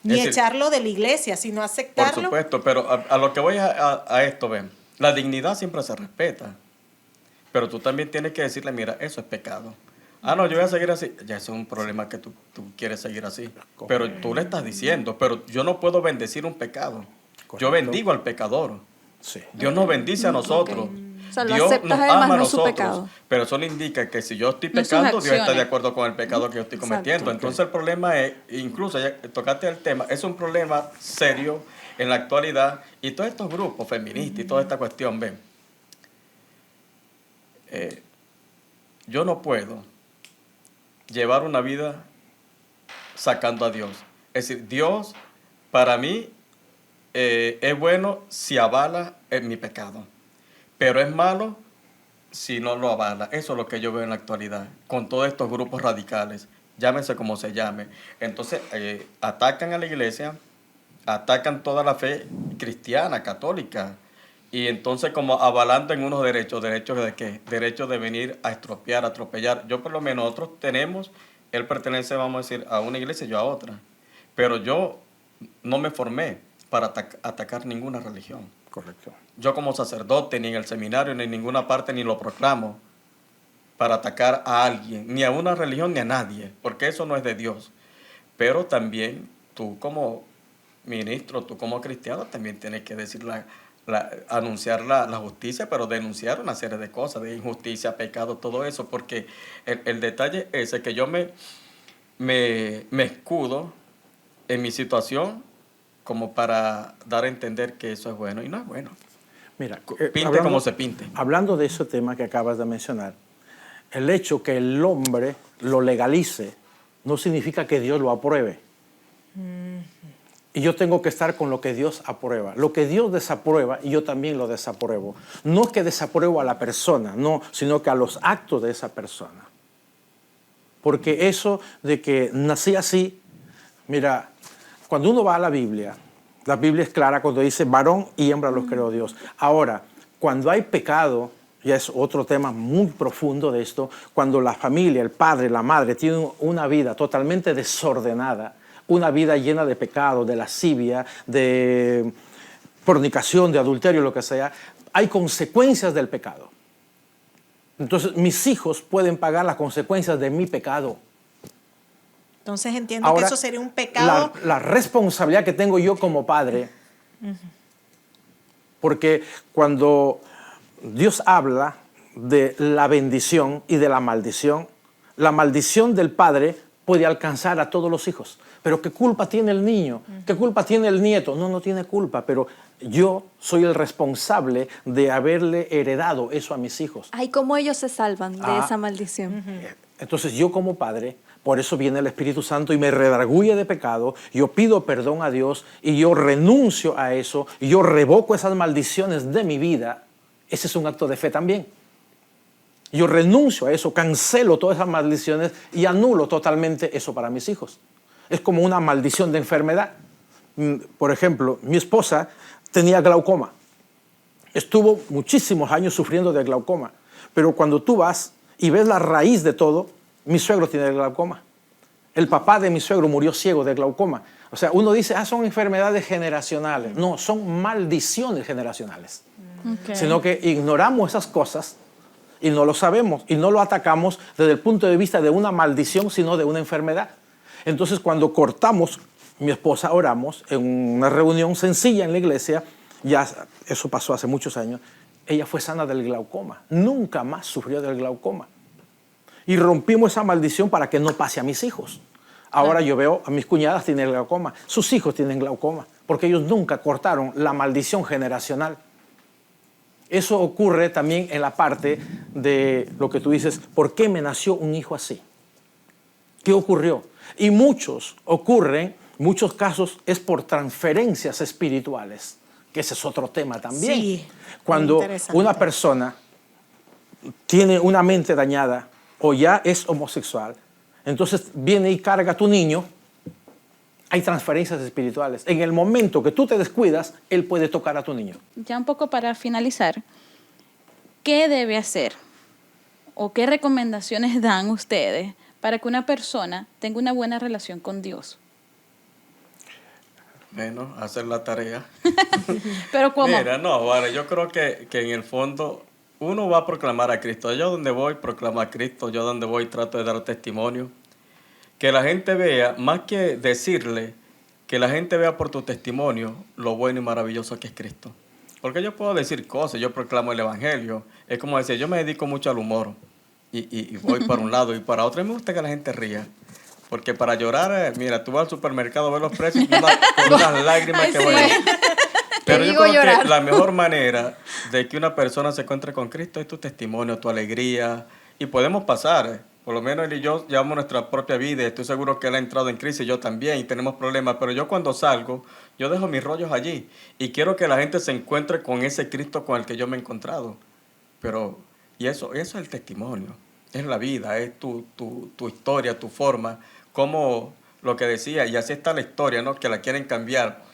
ni Es decir, echarlo de la iglesia, sino Por aceptarlo. supuesto, pero a lo que voy a esto, ven, la dignidad siempre se respeta, pero tú también tienes que decirle, mira, eso es pecado. Ah, no, yo voy a seguir así. Ya ese es un problema que tú quieres seguir así. Pero tú le estás diciendo, pero yo no puedo bendecir un pecado. Yo Correcto. bendigo al pecador. Sí. Dios nos bendice a nosotros. O sea, lo Dios aceptas nos además, ama a no su nosotros. pecado. Pero eso no indica que si yo estoy No sus pecando, Dios está de acciones. acuerdo con el pecado que yo estoy cometiendo. Exacto. Entonces el problema es, incluso ya tocaste el tema, es un problema serio en la actualidad. Y todos estos grupos feministas y toda esta cuestión, ven, yo no puedo llevar una vida sacando a Dios. Es decir, Dios para mí es bueno si avala mi pecado, pero es malo si no lo avala. Eso es lo que yo veo en la actualidad, con todos estos grupos radicales, llámense como se llame. Entonces, atacan a la iglesia, atacan toda la fe cristiana, católica, y entonces como avalando en unos derechos. ¿Derechos de qué? Derechos de venir a estropear, a atropellar. Yo por lo menos, nosotros tenemos, él pertenece, vamos a decir, a una iglesia y yo a otra. Pero yo no me formé para atacar ninguna religión. Correcto. Yo como sacerdote, ni en el seminario, ni en ninguna parte, ni lo proclamo para atacar a alguien, ni a una religión, ni a nadie, porque eso no es de Dios. Pero también tú como ministro, tú como cristiano, también tienes que decir anunciar la justicia, pero denunciar una serie de cosas, de injusticia, pecado, todo eso, porque el detalle es que yo me escudo en mi situación como para dar a entender que eso es bueno, y no es bueno. Mira, Pinte como se pinte. Hablando de ese tema que acabas de mencionar, el hecho que el hombre lo legalice no significa que Dios lo apruebe. Y yo tengo que estar con lo que Dios aprueba. Lo que Dios desaprueba, yo también lo desapruebo. No es que desapruebo a la persona, no, sino que a los actos de esa persona. Porque eso de que nací así, mira, cuando uno va a la Biblia es clara cuando dice varón y hembra los creó Dios. Ahora, cuando hay pecado, ya es otro tema muy profundo de esto, cuando la familia, el padre, la madre tienen una vida totalmente desordenada, una vida llena de pecado, de lascivia, de fornicación, de adulterio, lo que sea, hay consecuencias del pecado. Entonces, mis hijos pueden pagar las consecuencias de mi pecado. Entonces entiendo Ahora, que eso sería un pecado. La responsabilidad que tengo yo como padre, porque cuando Dios habla de la bendición y de la maldición del padre puede alcanzar a todos los hijos. Pero ¿qué culpa tiene el niño? ¿Qué culpa tiene el nieto? No tiene culpa, pero yo soy el responsable de haberle heredado eso a mis hijos. Ay, ¿cómo ellos se salvan de esa maldición? Entonces yo como padre, por eso viene el Espíritu Santo y me redarguye de pecado, yo pido perdón a Dios y yo renuncio a eso, y yo revoco esas maldiciones de mi vida Ese es un acto de fe también. Yo renuncio a eso, cancelo todas esas maldiciones y anulo totalmente eso para mis hijos. Es como una maldición de enfermedad. Por ejemplo, mi esposa tenía glaucoma. Estuvo muchísimos años sufriendo de glaucoma. Pero cuando tú vas y ves la raíz de todo, mi suegro tiene glaucoma. El papá de mi suegro murió ciego de glaucoma. O sea, uno dice, son enfermedades generacionales. No, son maldiciones generacionales. Ok. Sino que ignoramos esas cosas y no lo sabemos y no lo atacamos desde el punto de vista de una maldición, sino de una enfermedad. Entonces, cuando cortamos, mi esposa oramos en una reunión sencilla en la iglesia, ya eso pasó hace muchos años, ella fue sana del glaucoma, nunca más sufrió del glaucoma. Y rompimos esa maldición para que no pase a mis hijos. Ahora yo veo a mis cuñadas tienen glaucoma, sus hijos tienen glaucoma, porque ellos nunca cortaron la maldición generacional. Eso ocurre también en la parte de lo que tú dices, ¿por qué me nació un hijo así? ¿Qué ocurrió? Y muchos casos es por transferencias espirituales, que ese es otro tema también. Sí, cuando muy interesante. una persona tiene una mente dañada o ya es homosexual, entonces viene y carga a tu niño, hay transferencias espirituales. En el momento que tú te descuidas, él puede tocar a tu niño. Ya un poco para finalizar, ¿qué debe hacer o qué recomendaciones dan ustedes para que una persona tenga una buena relación con Dios? Bueno, hacer la tarea. Pero ¿cómo? Mira, no, vale, yo creo que en el fondo uno va a proclamar a Cristo. Yo donde voy, proclamo a Cristo. Yo donde voy, trato de dar testimonio. Que la gente vea, más que decirle, que la gente vea por tu testimonio lo bueno y maravilloso que es Cristo. Porque yo puedo decir cosas, yo proclamo el Evangelio. Es como decir, yo me dedico mucho al humor y voy para un lado y para otro. Y me gusta que la gente ría. Porque para llorar, mira, tú vas al supermercado, ves los precios con unas lágrimas Ay, que sí. bueno. Pero yo digo creo llorar. que la mejor manera de que una persona se encuentre con Cristo es tu testimonio, tu alegría. Y podemos pasar, por lo menos él y yo llevamos nuestra propia vida. Estoy seguro que él ha entrado en crisis, yo también, y tenemos problemas. Pero yo cuando salgo, yo dejo mis rollos allí. Y quiero que la gente se encuentre con ese Cristo con el que yo me he encontrado. Y eso es el testimonio, es la vida, es tu historia, tu forma. Como lo que decía, y así está la historia, ¿no? Que la quieren cambiar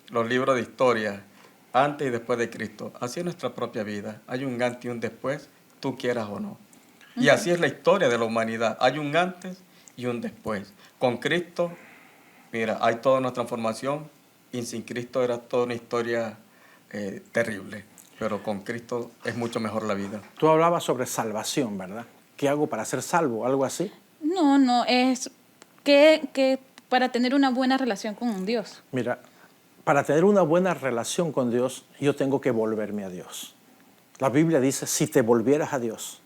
los libros de historia, antes y después de Cristo. Así es nuestra propia vida. Hay un antes y un después, tú quieras o no. Y así es la historia de la humanidad. Hay un antes y un después. Con Cristo, mira, hay toda una transformación, y sin Cristo era toda una historia terrible. Pero con Cristo es mucho mejor la vida. Tú hablabas sobre salvación, ¿verdad? ¿Qué hago para ser salvo? ¿Algo así? No, es que para tener una buena relación con un Dios. Mira, para tener una buena relación con Dios, yo tengo que volverme a Dios. La Biblia dice, si te volvieras a Dios,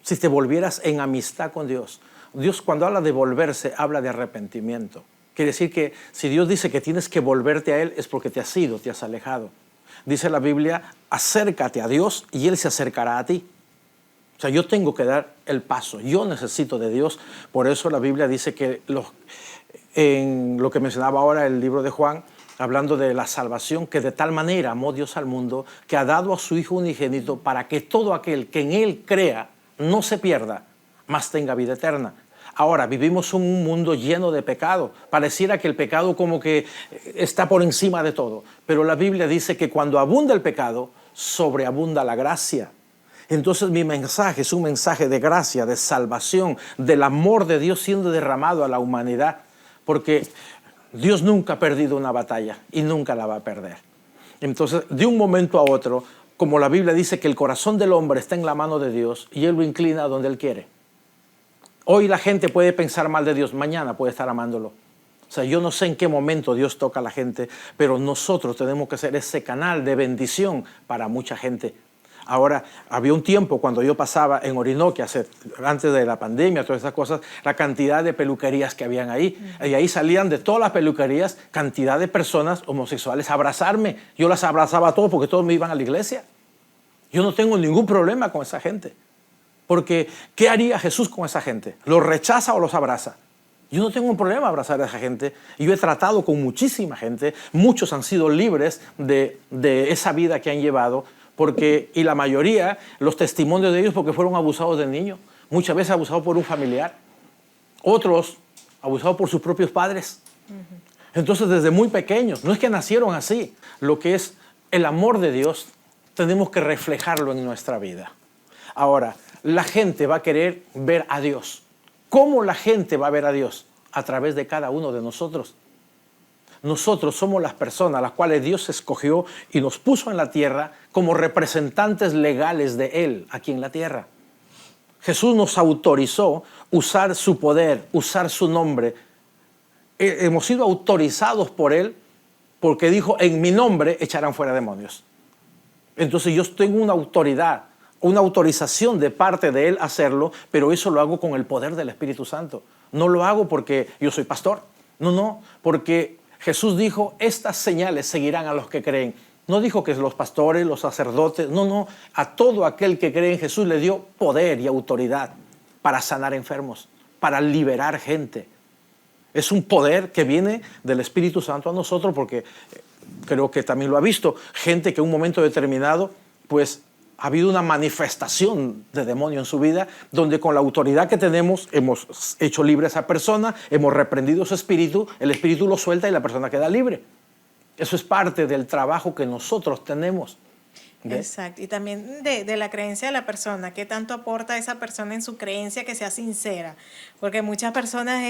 si te volvieras en amistad con Dios. Dios cuando habla de volverse, habla de arrepentimiento. Quiere decir que si Dios dice que tienes que volverte a Él, es porque te has ido, te has alejado. Dice la Biblia, acércate a Dios y Él se acercará a ti. O sea, yo tengo que dar el paso. Yo necesito de Dios. Por eso la Biblia dice que en lo que mencionaba ahora el libro de Juan, hablando de la salvación, que de tal manera amó Dios al mundo, que ha dado a su Hijo unigénito para que todo aquel que en Él crea no se pierda, mas tenga vida eterna. Ahora, vivimos en un mundo lleno de pecado. Pareciera que el pecado como que está por encima de todo. Pero la Biblia dice que cuando abunda el pecado, sobreabunda la gracia. Entonces mi mensaje es un mensaje de gracia, de salvación, del amor de Dios siendo derramado a la humanidad. Porque Dios nunca ha perdido una batalla y nunca la va a perder. Entonces, de un momento a otro, como la Biblia dice que el corazón del hombre está en la mano de Dios y Él lo inclina a donde Él quiere. Hoy la gente puede pensar mal de Dios, mañana puede estar amándolo. O sea, yo no sé en qué momento Dios toca a la gente, pero nosotros tenemos que ser ese canal de bendición para mucha gente. Ahora, había un tiempo cuando yo pasaba en Orinoquia, antes de la pandemia, todas esas cosas, la cantidad de peluquerías que habían ahí. Y ahí salían de todas las peluquerías cantidad de personas homosexuales a abrazarme. Yo las abrazaba a todos porque todos me iban a la iglesia. Yo no tengo ningún problema con esa gente. Porque, ¿qué haría Jesús con esa gente? ¿Los rechaza o los abraza? Yo no tengo un problema abrazar a esa gente. Yo he tratado con muchísima gente. Muchos han sido libres de esa vida que han llevado y la mayoría, los testimonios de ellos porque fueron abusados de niños, muchas veces abusados por un familiar, otros abusados por sus propios padres. Entonces, desde muy pequeños, no es que nacieron así, lo que es el amor de Dios, tenemos que reflejarlo en nuestra vida. Ahora, la gente va a querer ver a Dios. ¿Cómo la gente va a ver a Dios? A través de cada uno de nosotros. Nosotros somos las personas a las cuales Dios escogió y nos puso en la tierra como representantes legales de Él aquí en la tierra. Jesús nos autorizó usar su poder, usar su nombre. Hemos sido autorizados por Él porque dijo, en mi nombre echarán fuera demonios. Entonces yo tengo una autoridad, una autorización de parte de Él hacerlo, pero eso lo hago con el poder del Espíritu Santo. No lo hago porque yo soy pastor. No, porque Jesús dijo, estas señales seguirán a los que creen. No dijo que los pastores, los sacerdotes, no. A todo aquel que cree en Jesús le dio poder y autoridad para sanar enfermos, para liberar gente. Es un poder que viene del Espíritu Santo a nosotros porque creo que también lo ha visto. Gente que en un momento determinado, pues ha habido una manifestación de demonio en su vida, donde con la autoridad que tenemos hemos hecho libre a esa persona, hemos reprendido su espíritu, el espíritu lo suelta y la persona queda libre. Eso es parte del trabajo que nosotros tenemos. Exacto, y también de la creencia de la persona, qué tanto aporta esa persona en su creencia, que sea sincera, porque muchas personas,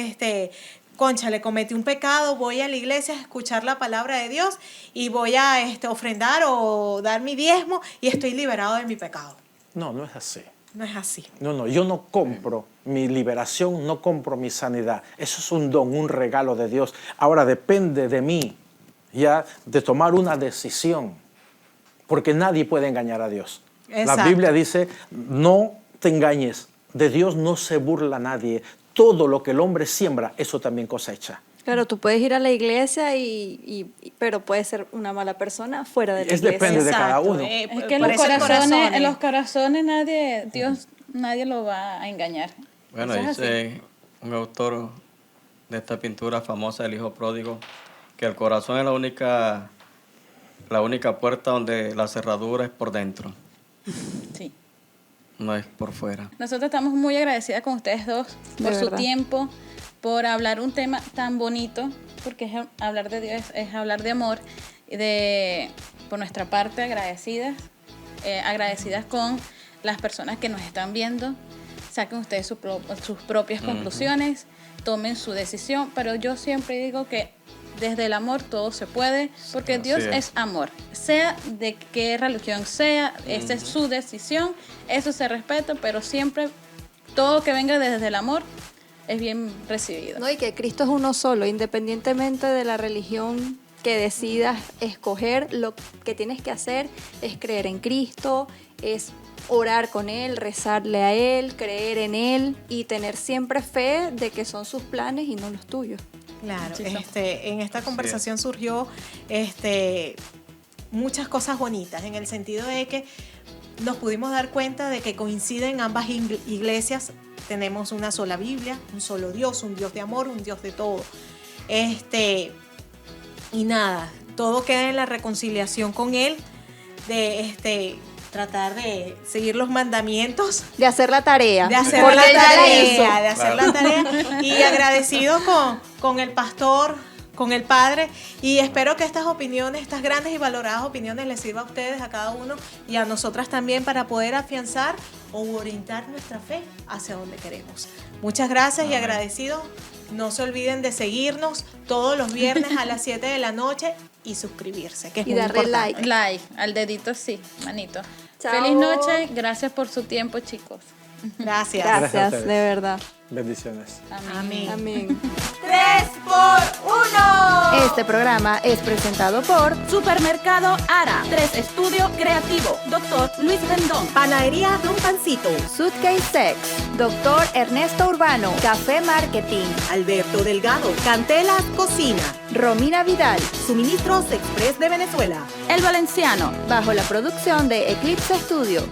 concha, le cometí un pecado, voy a la iglesia a escuchar la palabra de Dios y voy a ofrendar o dar mi diezmo y estoy liberado de mi pecado. No es así. No es así. No, yo no compro mi liberación, no compro mi sanidad. Eso es un don, un regalo de Dios. Ahora depende de mí ya de tomar una decisión, porque nadie puede engañar a Dios. Exacto. La Biblia dice, no te engañes, de Dios no se burla nadie. Todo lo que el hombre siembra, eso también cosecha. Claro, tú puedes ir a la iglesia, pero puedes ser una mala persona fuera de la iglesia. Depende de cada uno. Es que en los corazones Dios nadie lo va a engañar. Bueno, Eso es dice un autor de esta pintura famosa del Hijo Pródigo, que el corazón es la única puerta donde la cerradura es por dentro. Sí. No es por fuera. Por estamos muy agradecidas con ustedes dos por su tiempo, por hablar un tema tan bonito, porque hablar de Dios es hablar de amor, por nuestra parte agradecidas con las personas que nos están viendo. Saquen ustedes sus propias conclusiones, tomen su decisión, pero yo siempre digo que desde el amor todo se puede, porque Así Dios es amor. Sea de qué religión sea, esa es su decisión, eso se respeta, pero siempre todo que venga desde el amor es bien recibido. No, y que Cristo es uno solo, independientemente de la religión que decidas escoger, lo que tienes que hacer es creer en Cristo, es orar con Él, rezarle a Él, creer en Él y tener siempre fe de que son sus planes y no los tuyos. Claro, Sí, en esta conversación surgió muchas cosas bonitas, en el sentido de que nos pudimos dar cuenta de que coinciden ambas iglesias. Tenemos una sola Biblia, un solo Dios, un Dios de amor, un Dios de todo. Y nada, todo queda en la reconciliación con Él, de tratar de seguir los mandamientos. De hacer la tarea. De hacer Porque la Él ya la hizo. tarea, de hacer la tarea. Y agradecido con el pastor, con el padre. Y espero que estas opiniones, estas grandes y valoradas opiniones les sirva a ustedes, a cada uno y a nosotras también para poder afianzar o orientar nuestra fe hacia donde queremos. Muchas gracias y agradecidos. No se olviden de seguirnos todos los viernes a las 7 de la noche y suscribirse, que es Y muy darle importante. Like, al dedito sí, manito. Chao. Feliz noche, gracias por su tiempo, chicos. Gracias. Gracias a Gracias, ustedes. de verdad. Bendiciones. Amén. Amén. 3x1. Este programa es presentado por Supermercado Ara, 3 Estudio Creativo, Dr. Luis Rendón, Panadería Don Pancito, Suitcase Sex, Dr. Ernesto Urbano, Café Marketing, Alberto Delgado, Cantelas Cocina, Romina Vidal, Suministros Express de Venezuela, El Valenciano, bajo la producción de Eclipse Studio.